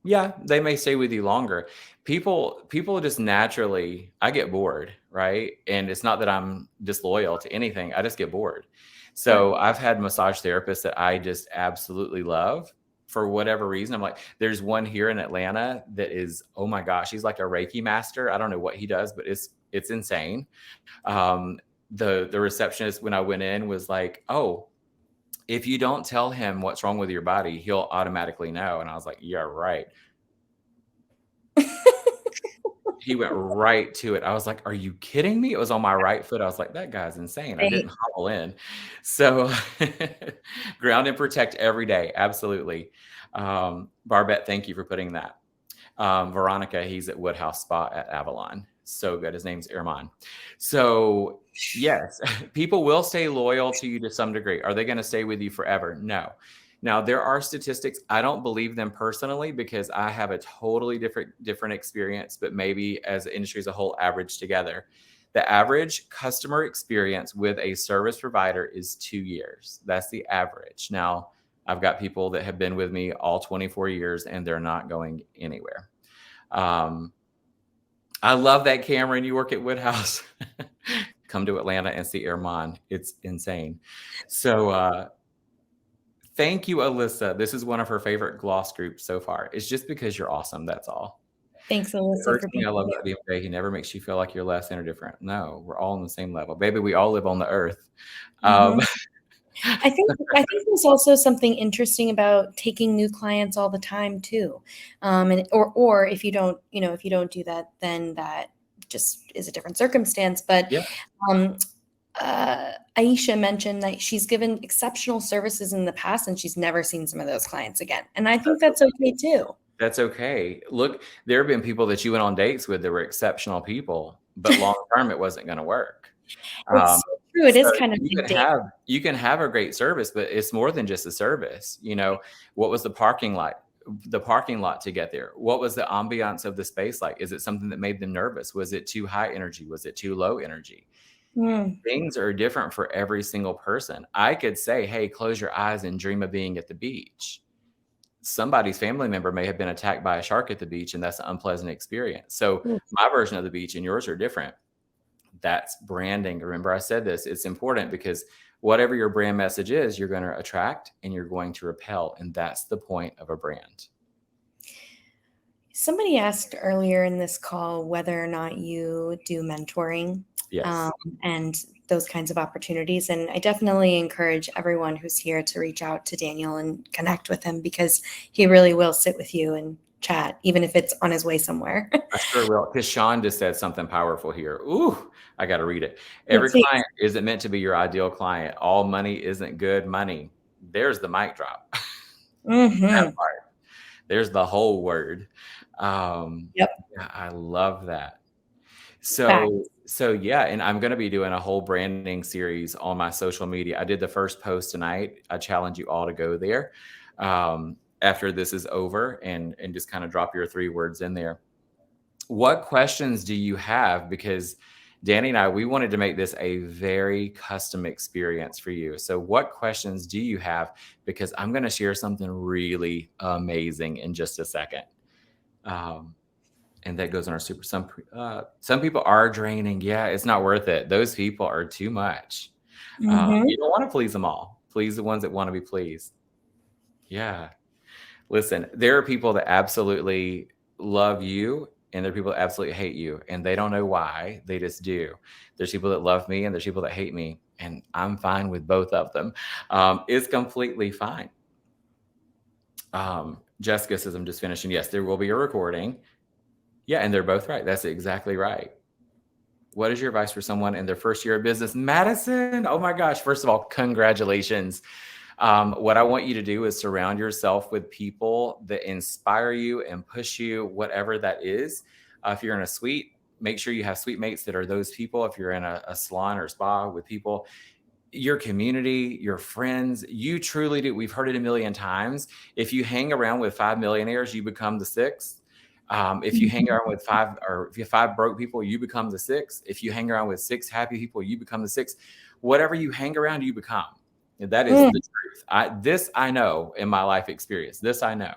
yeah, they may stay with you longer. People just naturally, I get bored, right? And it's not that I'm disloyal to anything. I just get bored. Yeah. So I've had massage therapists that I just absolutely love for whatever reason. I'm like, there's one here in Atlanta that is, oh my gosh, he's like a Reiki master. I don't know what he does, but it's insane. Um, the receptionist when I went in was like, oh, if you don't tell him what's wrong with your body, he'll automatically know. And I was like, yeah, right. He went right to it. I was like, "Are you kidding me?" It was on my right foot. I was like, "That guy's insane." I Right. didn't hobble in. So, ground and protect every day. Absolutely. Barbette, thank you for putting that. Veronica, he's at Woodhouse Spa at Avalon. So good. His name's Irman. So, yes, people will stay loyal to you to some degree. Are they gonna stay with you forever? No. Now, there are statistics. I don't believe them personally because I have a totally different experience, but maybe as the industry as a whole average together. The average customer experience with a service provider is 2 years. That's the average. Now, I've got people that have been with me all 24 years and they're not going anywhere. I love that, Cameron. You work at Woodhouse. Come to Atlanta and see Airmon. It's insane. So thank you, Alyssa. This is one of her favorite gloss groups so far. It's just because you're awesome. That's all. Thanks, The Alyssa, first for thing being I love here. about DMJ, he never makes you feel like you're less than or different. No, we're all on the same level. Baby, we all live on the earth. Mm-hmm. I think there's also something interesting about taking new clients all the time too, or if you don't, if you don't do that, then that just is a different circumstance. But Yeah, um, Aisha mentioned that she's given exceptional services in the past, and she's never seen some of those clients again, and I think that's okay too. that's okay. Look, there have been people that you went on dates with that were exceptional people, but long term it wasn't going to work. It's Um, so true. It so is kind of like dating. you can have a great service, but it's more than just a service. What was the parking lot to get there? What was the ambiance of the space like? Is it something that made them nervous? Was it too high energy? Was it too low energy? Mm, Things are different for every single person. I could say, hey, close your eyes and dream of being at the beach. Somebody's family member may have been attacked by a shark at the beach, and that's an unpleasant experience. So mm, my version of the beach and yours are different. That's branding. Remember, I said this, it's important because whatever your brand message is, you're going to attract and you're going to repel. And that's the point of a brand. Somebody asked earlier in this call whether or not you do mentoring, Yes. and those kinds of opportunities. And I definitely encourage everyone who's here to reach out to Daniel and connect with him, because he really will sit with you and chat, even if it's on his way somewhere. I sure will. Because Sean just said something powerful here. Ooh, I got to read it. Every Let's see. client isn't meant to be your ideal client. All money isn't good money. There's the mic drop. That Mm-hmm. part. There's the whole word. Um, Yep. yeah, I love that. Fact. So yeah, and I'm going to be doing a whole branding series on my social media. I did the first post tonight. I challenge you all to go there after this is over and just kind of drop your 3 words in there. What questions do you have? Because Danny and I, we wanted to make this a very custom experience for you. So what questions do you have? Because I'm going to share something really amazing in just a second. And that goes on our super. Some people are draining. Yeah, it's not worth it. Those people are too much. Mm-hmm. You don't want to please them all. Please the ones that want to be pleased. Yeah. Listen, there are people that absolutely love you, and there are people that absolutely hate you, and they don't know why. They just do. There's people that love me, and there's people that hate me, and I'm fine with both of them. It's completely fine. Jessica says, I'm just finishing. Yes, there will be a recording. Yeah, and they're both right. That's exactly right. What is your advice for someone in their first year of business? Madison, oh my gosh. First of all, congratulations. What I want you to do is surround yourself with people that inspire you and push you, whatever that is. If you're in a suite, make sure you have suite mates that are those people. If you're in a salon or spa with people, your community, your friends, you truly do. We've heard it a million times. If you hang around with 5 millionaires, you become the sixth. If you hang around with five, or if you have 5 broke people, you become the sixth. If you hang around with 6 happy people, you become the sixth. Whatever you hang around, you become. That is the truth. This I know in my life experience. This I know.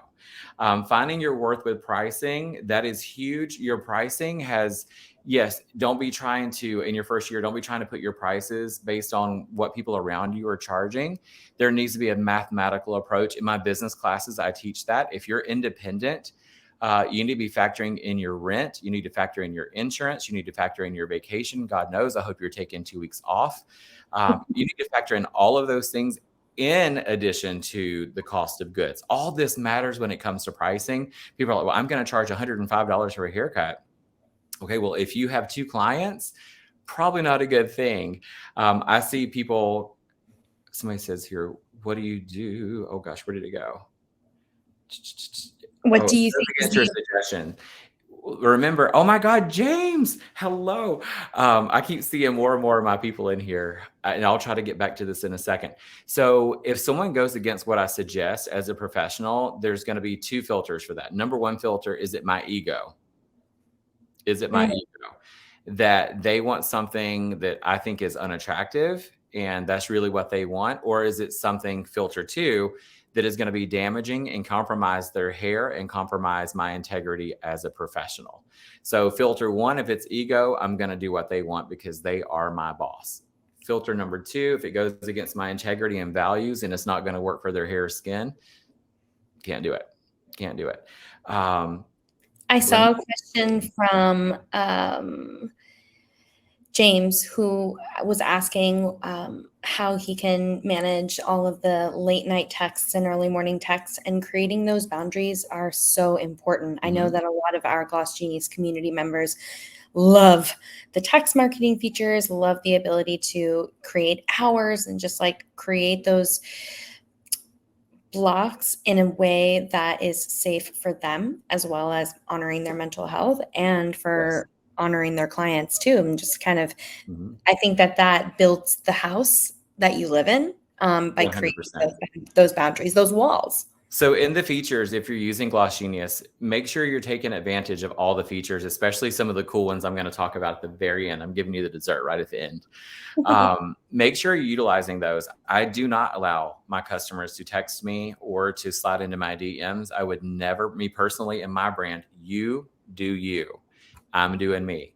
Finding your worth with pricing, that is huge. Your pricing has, yes, don't be trying to, in your first year, don't be trying to put your prices based on what people around you are charging. There needs to be a mathematical approach. In my business classes, I teach that. If you're independent, you need to be factoring in your rent. You need to factor in your insurance. You need to factor in your vacation. God knows, I hope you're taking 2 weeks off. You need to factor in all of those things in addition to the cost of goods. All this matters when it comes to pricing. People are like, well, I'm going to charge $105 for a haircut. Okay, well, if you have 2 clients, probably not a good thing. I see people, somebody says here, what do you do? Oh gosh, where did it go? What Oh, do you goes think is against your the suggestion. remember, oh my God, James, hello. I keep seeing more and more of my people in here, and I'll try to get back to this in a second. So if someone goes against what I suggest as a professional, there's going to be two filters for that. Number one filter, is it my ego? Is it my Mhm. ego? That they want something that I think is unattractive and that's really what they want? Or is it something, filter two, that is going to be damaging and compromise their hair and compromise my integrity as a professional? So filter one, if it's ego, I'm going to do what they want because they are my boss. Filter number two, if it goes against my integrity and values and it's not going to work for their hair or skin, can't do it. Can't do it. I Let me, saw a question from James, who was asking how he can manage all of the late night texts and early morning texts, and creating those boundaries are so important. I know Mhm. that a lot of our GlossGenius community members love the text marketing features, love the ability to create hours and just like create those blocks in a way that is safe for them, as well as honoring their mental health and Yes. for honoring their clients too. And just kind of, Mhm. I think that that builds the house that you live in, by creating 100%. those boundaries, those walls. So in the features, if you're using GlossGenius, make sure you're taking advantage of all the features, especially some of the cool ones I'm going to talk about at the very end. I'm giving you the dessert right at the end. Make sure you're utilizing those. I do not allow my customers to text me or to slide into my DMs. I would never, me personally, in my brand, you do you. I'm doing me.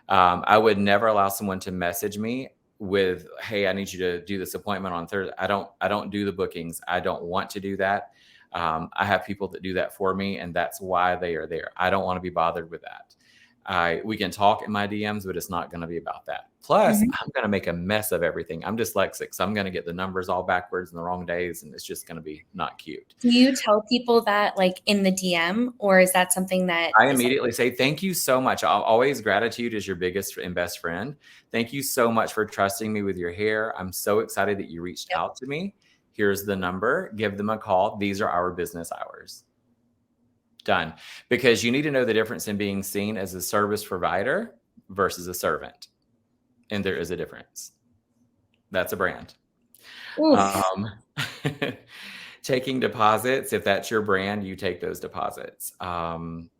I would never allow someone to message me with, "Hey, I need you to do this appointment on Thursday." I don't do the bookings. I don't want to do that. I have people that do that for me, and that's why they are there. I don't want to be bothered with that. We can talk in my DMs, but it's not going to be about that. Plus, Mhm. I'm going to make a mess of everything. I'm dyslexic, so I'm going to get the numbers all backwards in the wrong days, and it's just going to be not cute. Do you tell people that like in the DM, or is that something that I is like, immediately say, "Thank you so much." Always gratitude is your biggest and best friend. Thank you so much for trusting me with your hair. I'm so excited that you reached yep. out to me. Here's the number. Give them a call. These are our business hours. Done. Because you need to know the difference in being seen as a service provider versus a servant. And there is a difference. That's a brand. Oof. Um, taking deposits, if that's your brand, you take those deposits. And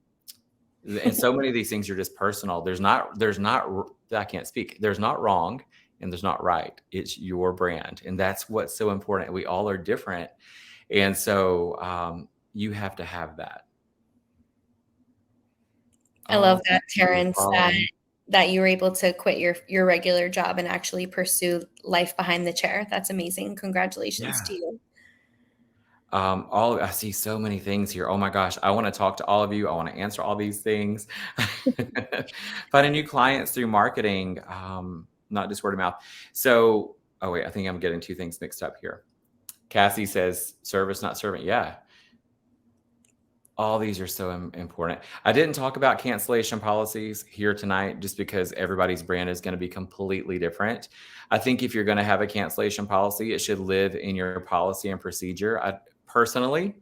so many of these things are just personal. I can't speak. There's not wrong and there's not right. It's your brand. And that's what's so important. We all are different. And so you have to have that. I love Oh, that, you're Terrence, that following. you were able to quit your regular job and actually pursue life behind the chair. That's amazing. Congratulations Yeah. to you. All I see so many things here. Oh my gosh, I want to talk to all of you. I want to answer all these things. Finding new clients through marketing, not just word of mouth. So, oh wait, I think I'm getting two things mixed up here. Cassie says service, not servant. Yeah, all these are so important. I didn't talk about cancellation policies here tonight just because everybody's brand is going to be completely different. I think if you're going to have a cancellation policy, it should live in your policy and procedure. I personally,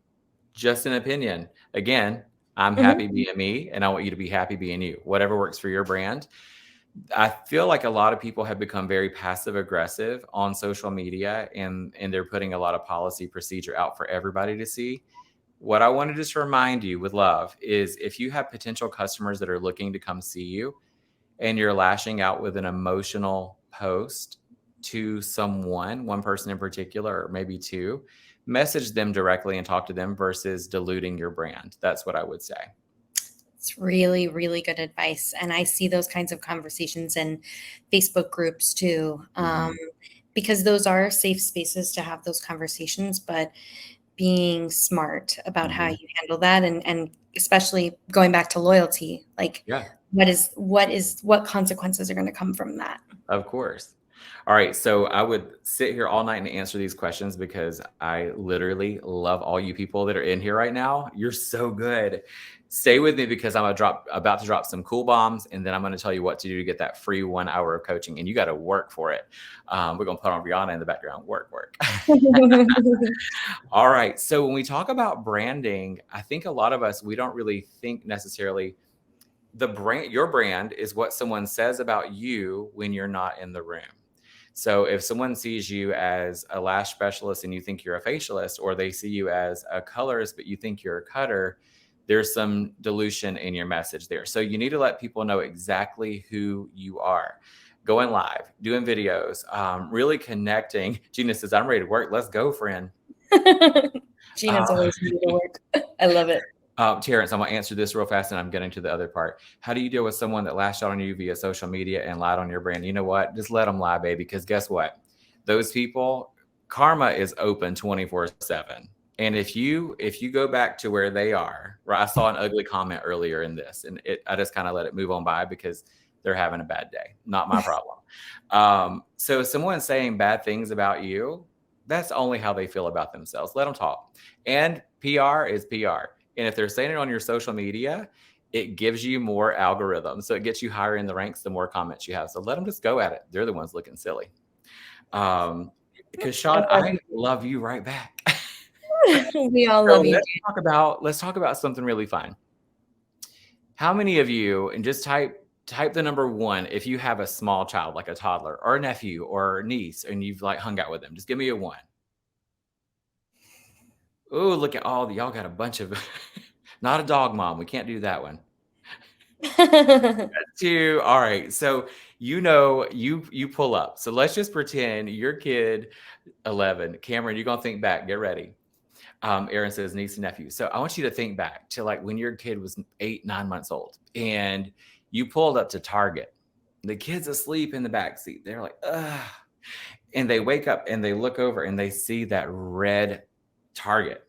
just an opinion. Again, I'm Mhm. happy being me and I want you to be happy being you. Whatever works for your brand. I feel like a lot of people have become very passive aggressive on social media and they're putting a lot of policy procedure out for everybody to see. What I want to just remind you with love is if you have potential customers that are looking to come see you and you're lashing out with an emotional post to someone, one person in particular, or maybe two, message them directly and talk to them versus diluting your brand. That's what I would say. It's really, really good advice. And I see those kinds of conversations in Facebook groups too, Mhm. because those are safe spaces to have those conversations, but being smart about how Mhm. you handle that, and especially going back to loyalty, like Yeah. what consequences are going to come from that? Of course. All right. So I would sit here all night and answer these questions because I literally love all you people that are in here right now. You're so good. Stay with me because about to drop some cool bombs, and then I'm going to tell you what to do to get that free 1 hour of coaching, and you got to work for it. We're going to put on Rihanna in the background. Work, work. All right. So when we talk about branding, I think a lot of us we don't really think necessarily your brand is what someone says about you when you're not in the room. So if someone sees you as a lash specialist and you think you're a facialist, or they see you as a colorist but you think you're a cutter, there's some dilution in your message there. So you need to let people know exactly who you are. Going live, doing videos, really connecting. Gina says, I'm ready to work. Let's go, friend. Gina's always ready to work. I love it. Terrence, I'm going to answer this real fast and I'm getting to the other part. How do you deal with someone that lashed out on you via social media and lied on your brand? You know what? Just let them lie, baby, because guess what? Those people, karma is open 24/7. And if you go back to where they are, right? I saw an ugly comment earlier in this, and I just kind of let it move on by because they're having a bad day. Not my problem. So someone saying bad things about you, that's only how they feel about themselves. Let them talk. And PR is PR. And if they're saying it on your social media, it gives you more algorithms. So it gets you higher in the ranks the more comments you have. So let them just go at it. They're the ones looking silly. Because Sean, I love you right back. We all love you. Let's talk about something really fun. How many of you, and just type the number 1 if you have a small child, like a toddler or a nephew or niece, and you've like hung out with them. Just give me a 1. Oh, look at all y'all got a bunch of not a dog mom. We can't do that one. 2. All right. So you pull up. So let's just pretend your kid 11. Cameron, you're gonna think back. Get ready. Aaron says niece and nephew. So I want you to think back to like when your kid was 8, 9 months old, and you pulled up to Target. The kid's asleep in the back seat. They're like, ugh. And they wake up and they look over and they see that red Target.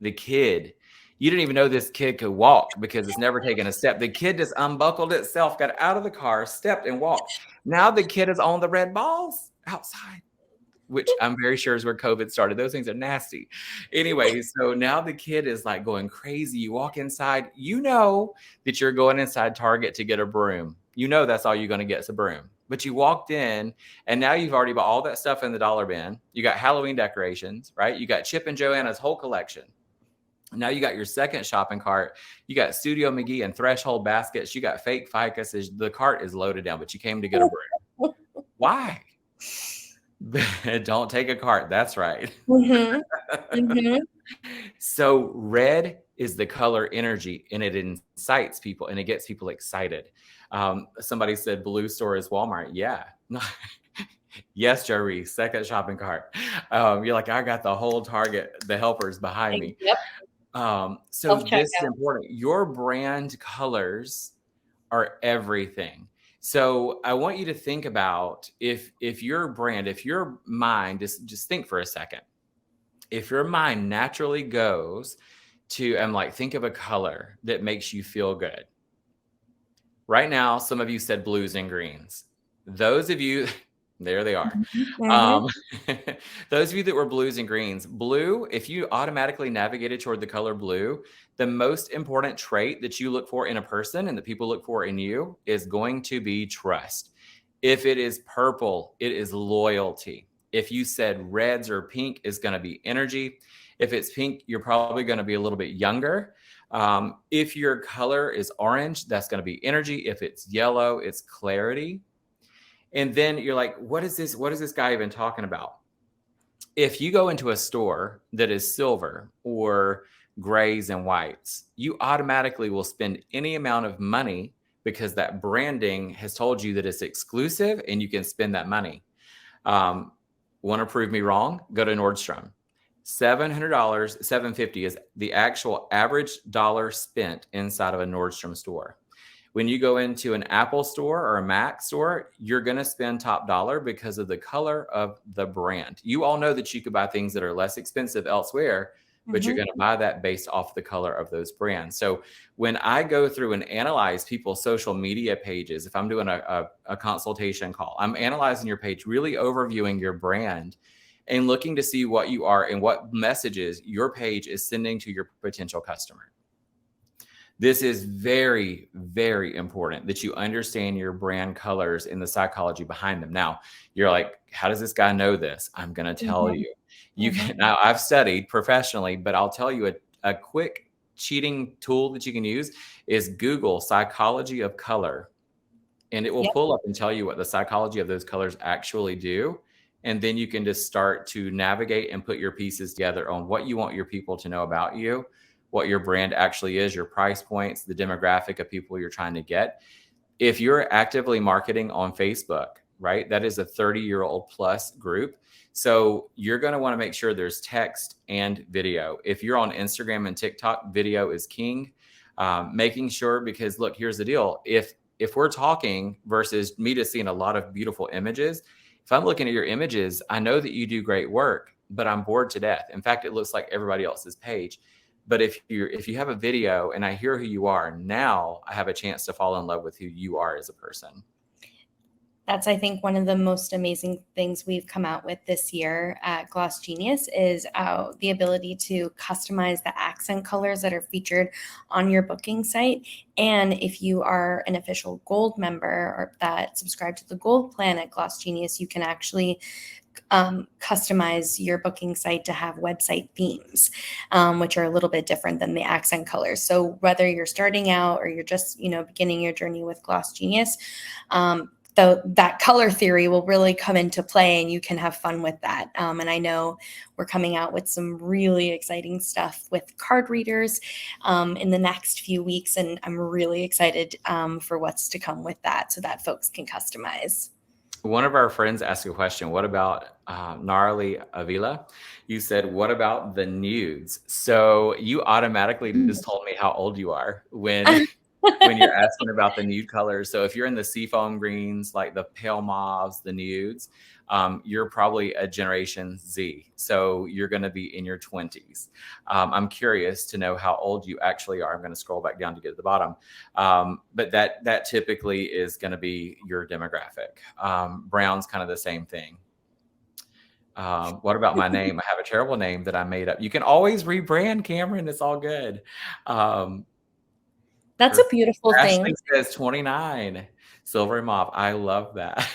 The kid, you didn't even know this kid could walk because it's never taken a step. The kid just unbuckled itself, got out of the car, stepped and walked. Now the kid is on the red balls outside, which I'm very sure is where COVID started. Those things are nasty. Anyway, so now the kid is like going crazy. You walk inside, you know that you're going inside Target to get a broom. You know that's all you're going to get is a broom. But you walked in and now you've already bought all that stuff in the dollar bin. You got Halloween decorations, right? You got Chip and Joanna's whole collection. Now you got your second shopping cart. You got Studio McGee and Threshold baskets. You got fake ficus. The cart is loaded down, but you came to get a broom. Why? Don't take a cart. That's right. Mm-hmm. Mm-hmm. So red is the color energy, and it incites people and it gets people excited. Somebody said blue store is Walmart. Yeah. Yes, Jerry, second shopping cart. You're like, I got the whole Target, the helpers behind me. Yep. So this is important. Your brand colors are everything. So I want you to think about if your brand, if your mind, just think for a second. If your mind naturally goes to, and like, think of a color that makes you feel good. Right now, some of you said blues and greens. Those of you, there they are. Mm-hmm. Those of you that were blues and greens, blue, if you automatically navigated toward the color blue, the most important trait that you look for in a person and that people look for in you is going to be trust. If it is purple, it is loyalty. If you said reds or pink, is going to be energy. If it's pink, you're probably going to be a little bit younger. If your color is orange, that's going to be energy. If it's yellow, it's clarity. And then you're like, what is this? What is this guy even talking about? If you go into a store that is silver or grays and whites, you automatically will spend any amount of money because that branding has told you that it's exclusive and you can spend that money. Want to prove me wrong? Go to Nordstrom. $700, $750 is the actual average dollar spent inside of a Nordstrom store. When you go into an Apple store or a Mac store, you're going to spend top dollar because of the color of the brand. You all know that you could buy things that are less expensive elsewhere, but you're going to buy that based off the color of those brands. So when I go through and analyze people's social media pages, if I'm doing a consultation call, I'm analyzing your page, really overviewing your brand and looking to see what you are and what messages your page is sending to your potential customer. This is very, very important that you understand your brand colors and the psychology behind them. Now, you're like, how does this guy know this? I'm going to tell you. You can, now, I've studied professionally, but I'll tell you a quick cheating tool that you can use is Google psychology of color, and it will Yep. pull up and tell you what the psychology of those colors actually do. And then you can just start to navigate and put your pieces together on what you want your people to know about you, what your brand actually is, your price points, the demographic of people you're trying to get. If you're actively marketing on Facebook, right, that is a 30-year-old plus group. So you're going to want to make sure there's text and video. If you're on Instagram and TikTok, video is king. Making sure, because look, here's the deal. If we're talking versus me just seeing a lot of beautiful images, if I'm looking at your images, I know that you do great work, but I'm bored to death. In fact, it looks like everybody else's page. But if you have a video and I hear who you are, now I have a chance to fall in love with who you are as a person. That's, I think, one of the most amazing things we've come out with this year at GlossGenius is the ability to customize the accent colors that are featured on your booking site. And if you are an official gold member or that subscribe to the gold plan at GlossGenius, you can actually customize your booking site to have website themes, which are a little bit different than the accent colors. So whether you're starting out or you're just, beginning your journey with GlossGenius, that color theory will really come into play and you can have fun with that. And I know we're coming out with some really exciting stuff with card readers in the next few weeks. And I'm really excited for what's to come with that so that folks can customize. One of our friends asked a question. What about Gnarly Avila? You said, what about the nudes? So you automatically just told me how old you are when you're asking about the nude colors. So if you're in the seafoam greens, like the pale mauves, the nudes, you're probably a Generation Z. So you're going to be in your 20s. I'm curious to know how old you actually are. I'm going to scroll back down to get to the bottom. But that typically is going to be your demographic. Brown's kind of the same thing. What about my name? I have a terrible name that I made up. You can always rebrand, Cameron. It's all good. That's a beautiful Ashley thing. says 29. Silver and mauve. I love that.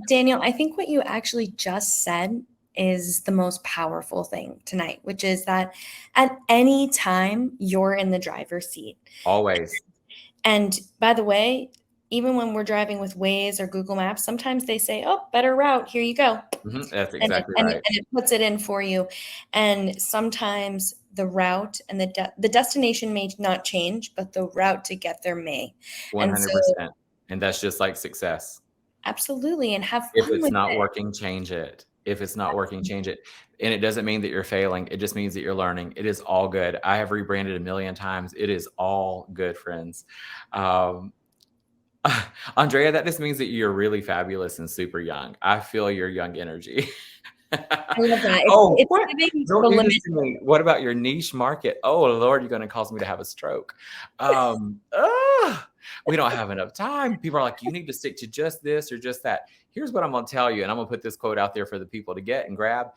Daniel, I think what you actually just said is the most powerful thing tonight, which is that at any time you're in the driver's seat. Always. And by the way, even when we're driving with Waze or Google Maps, sometimes they say, "Oh, better route. Here you go." That's And exactly right. it puts it in for you. And sometimes the route and the destination may not change, but the route to get there may. And so 100%. And that's just like success. absolutely, and have If fun it's with not it. working, change it. If it's not working, change it. And it doesn't mean that you're failing. It just means that you're learning. It is all good. I have rebranded a million times. It is all good, friends. Andrea, that just means that you're really fabulous and super young. I feel your young energy. I love that. Oh, It's what? giving Don't the do limit. this to me. What about your niche market? Oh, Lord, you're going to cause me to have a stroke. We don't have enough time. People are like, you need to stick to just this or just that. Here's what I'm going to tell you, and I'm going to put this quote out there for the people to get and grab.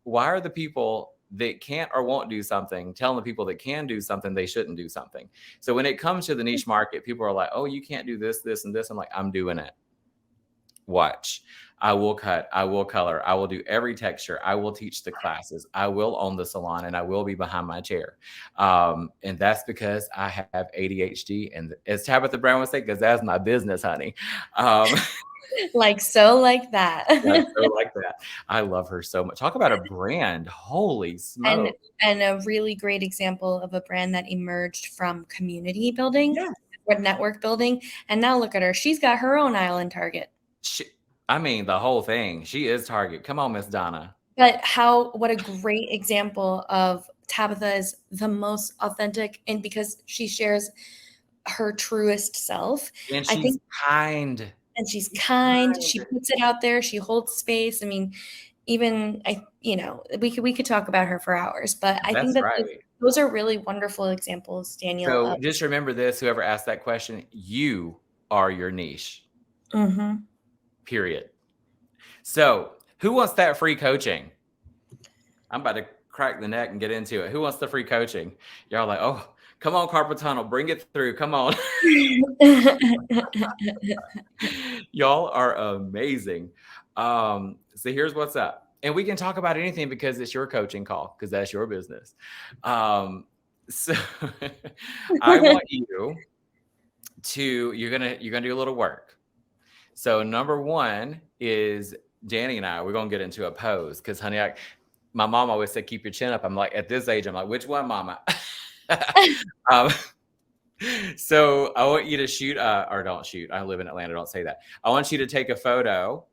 Why are the people that can't or won't do something telling the people that can do something they shouldn't do something? So when it comes to the niche market, people are like, oh, you can't do this, this, and this. I'm like, I'm doing it. Watch. I will cut. I will color. I will do every texture. I will teach the classes. I will own the salon, and I will be behind my chair. And that's because I have ADHD, and as Tabitha Brown would say, because that's my business, honey. Like that. Like that. I love her so much. Talk about a brand. Holy smoke. And a really great example of a brand that emerged from community building, Yeah. or network building. And now look at her. She's got her own aisle in Target. I mean, the whole thing. She is Target. Come on, Miss Donna. But what a great example of Tabitha is the most authentic, and because she shares her truest self. And I she's think, kind. and she's kind. She puts it out there. She holds space. I mean, even we could talk about her for hours, but I think That's that right. those are really wonderful examples, Daniel. So just remember this, whoever asked that question, you are your niche. Period. So who wants that free coaching? I'm about to crack the neck and get into it. Who wants the free coaching? Y'all like, oh, come on, carpal tunnel, bring it through. Come on. Y'all are amazing. So here's what's up. And we can talk about anything because it's your coaching call, because that's your business. So I want you to you're gonna do a little work. So number one is Danny and I, we're gonna get into a pose because honey, my mom always said keep your chin up. I'm like, at this age, I'm like, which one, mama? um, so I want you to shoot or don't shoot. I live in Atlanta, don't say that. I want you to take a photo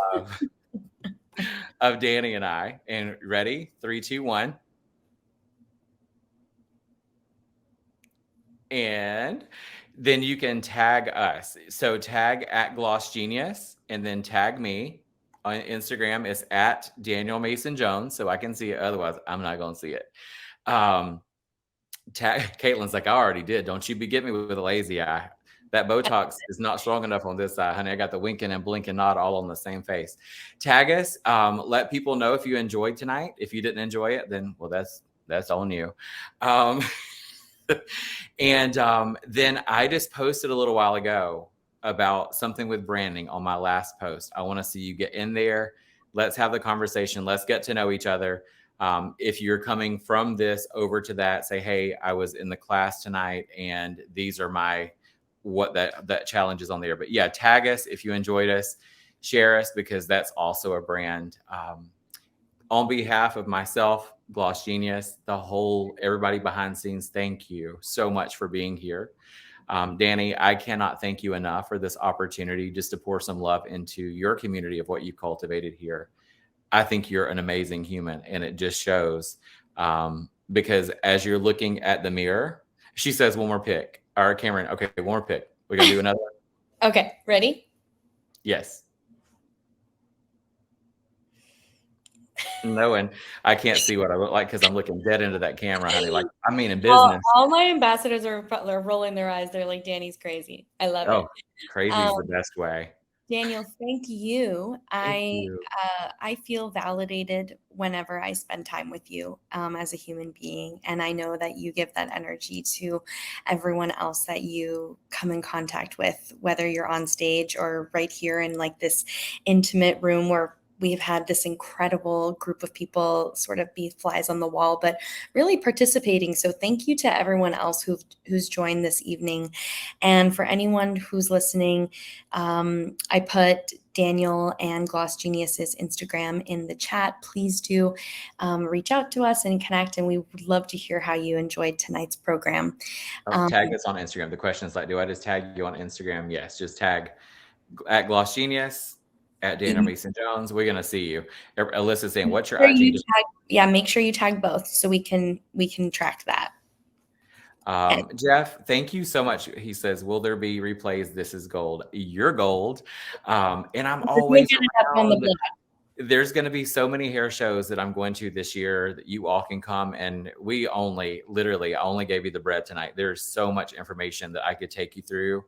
of of Danny and I. And ready? 3, 2, 1. And then you can tag us. So tag at GlossGenius and then tag me on Instagram. It's at Daniel Mason Jones. So I can see it. Otherwise, I'm not going to see it. Tag Caitlin's like, I already did. Don't you be getting me with a lazy eye. That Botox is not strong enough on this side, honey. I got the winking and blinking nod all on the same face. Tag us. Let people know if you enjoyed tonight. If you didn't enjoy it, then well, that's on you. And then I just posted a little while ago about something with branding on my last post. I want to see you get in there. Let's have the conversation. Let's get to know each other. If you're coming from this over to that, say, hey, I was in the class tonight and these are my what that challenge is on there. But yeah, tag us if you enjoyed us, share us because that's also a brand. On behalf of myself, GlossGenius, the whole everybody behind the scenes, thank you so much for being here. Danny, I cannot thank you enough for this opportunity just to pour some love into your community of what you've cultivated here. I think you're an amazing human, and it just shows because as you're looking at the mirror, she says, one more pick. All right, Cameron, okay, one more pick. We're going to do another one? Okay, ready? Yes. No, and I can't see what I look like because I'm looking dead into that camera, honey. Like, I mean, in business. All my ambassadors are rolling their eyes. They're like, Danny's crazy. I love it. Oh, crazy is the best way. Daniel, thank you. Thank you. I feel validated whenever I spend time with you as a human being, and I know that you give that energy to everyone else that you come in contact with, whether you're on stage or right here in like this intimate room where we've had this incredible group of people sort of be flies on the wall, but really participating. So thank you to everyone else who's joined this evening. And for anyone who's listening, I put Daniel and GlossGenius's Instagram in the chat. Please do reach out to us and connect. And we would love to hear how you enjoyed tonight's program. Tag us on Instagram. The question is like, do I just tag you on Instagram? Yes, just tag at GlossGenius, at Daniel Mason Jones. We're gonna see you. Alyssa's saying, "What's your IG?" Make sure you tag both so we can track that. Jeff, thank you so much. He says, "Will there be replays? This is gold. You're gold." And I'm always around. There's going to be so many hair shows that I'm going to this year that you all can come. And we literally, I only gave you the bread tonight. There's so much information that I could take you through.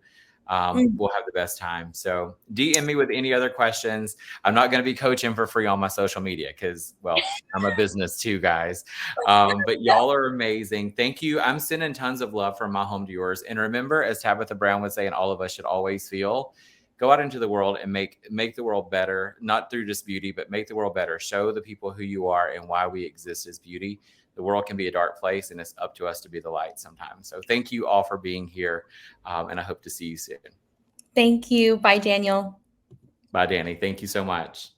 We'll have the best time. So DM me with any other questions. I'm not going to be coaching for free on my social media because, well, I'm a business too, guys. But y'all are amazing. Thank you. I'm sending tons of love from my home to yours. And remember, as Tabitha Brown would say, and all of us should always feel, go out into the world and make the world better, not through just beauty, but make the world better. Show the people who you are and why we exist as beauty. The world can be a dark place, and it's up to us to be the light sometimes. So thank you all for being here, and I hope to see you soon. Thank you. Bye, Daniel. Bye, Danny. Thank you so much.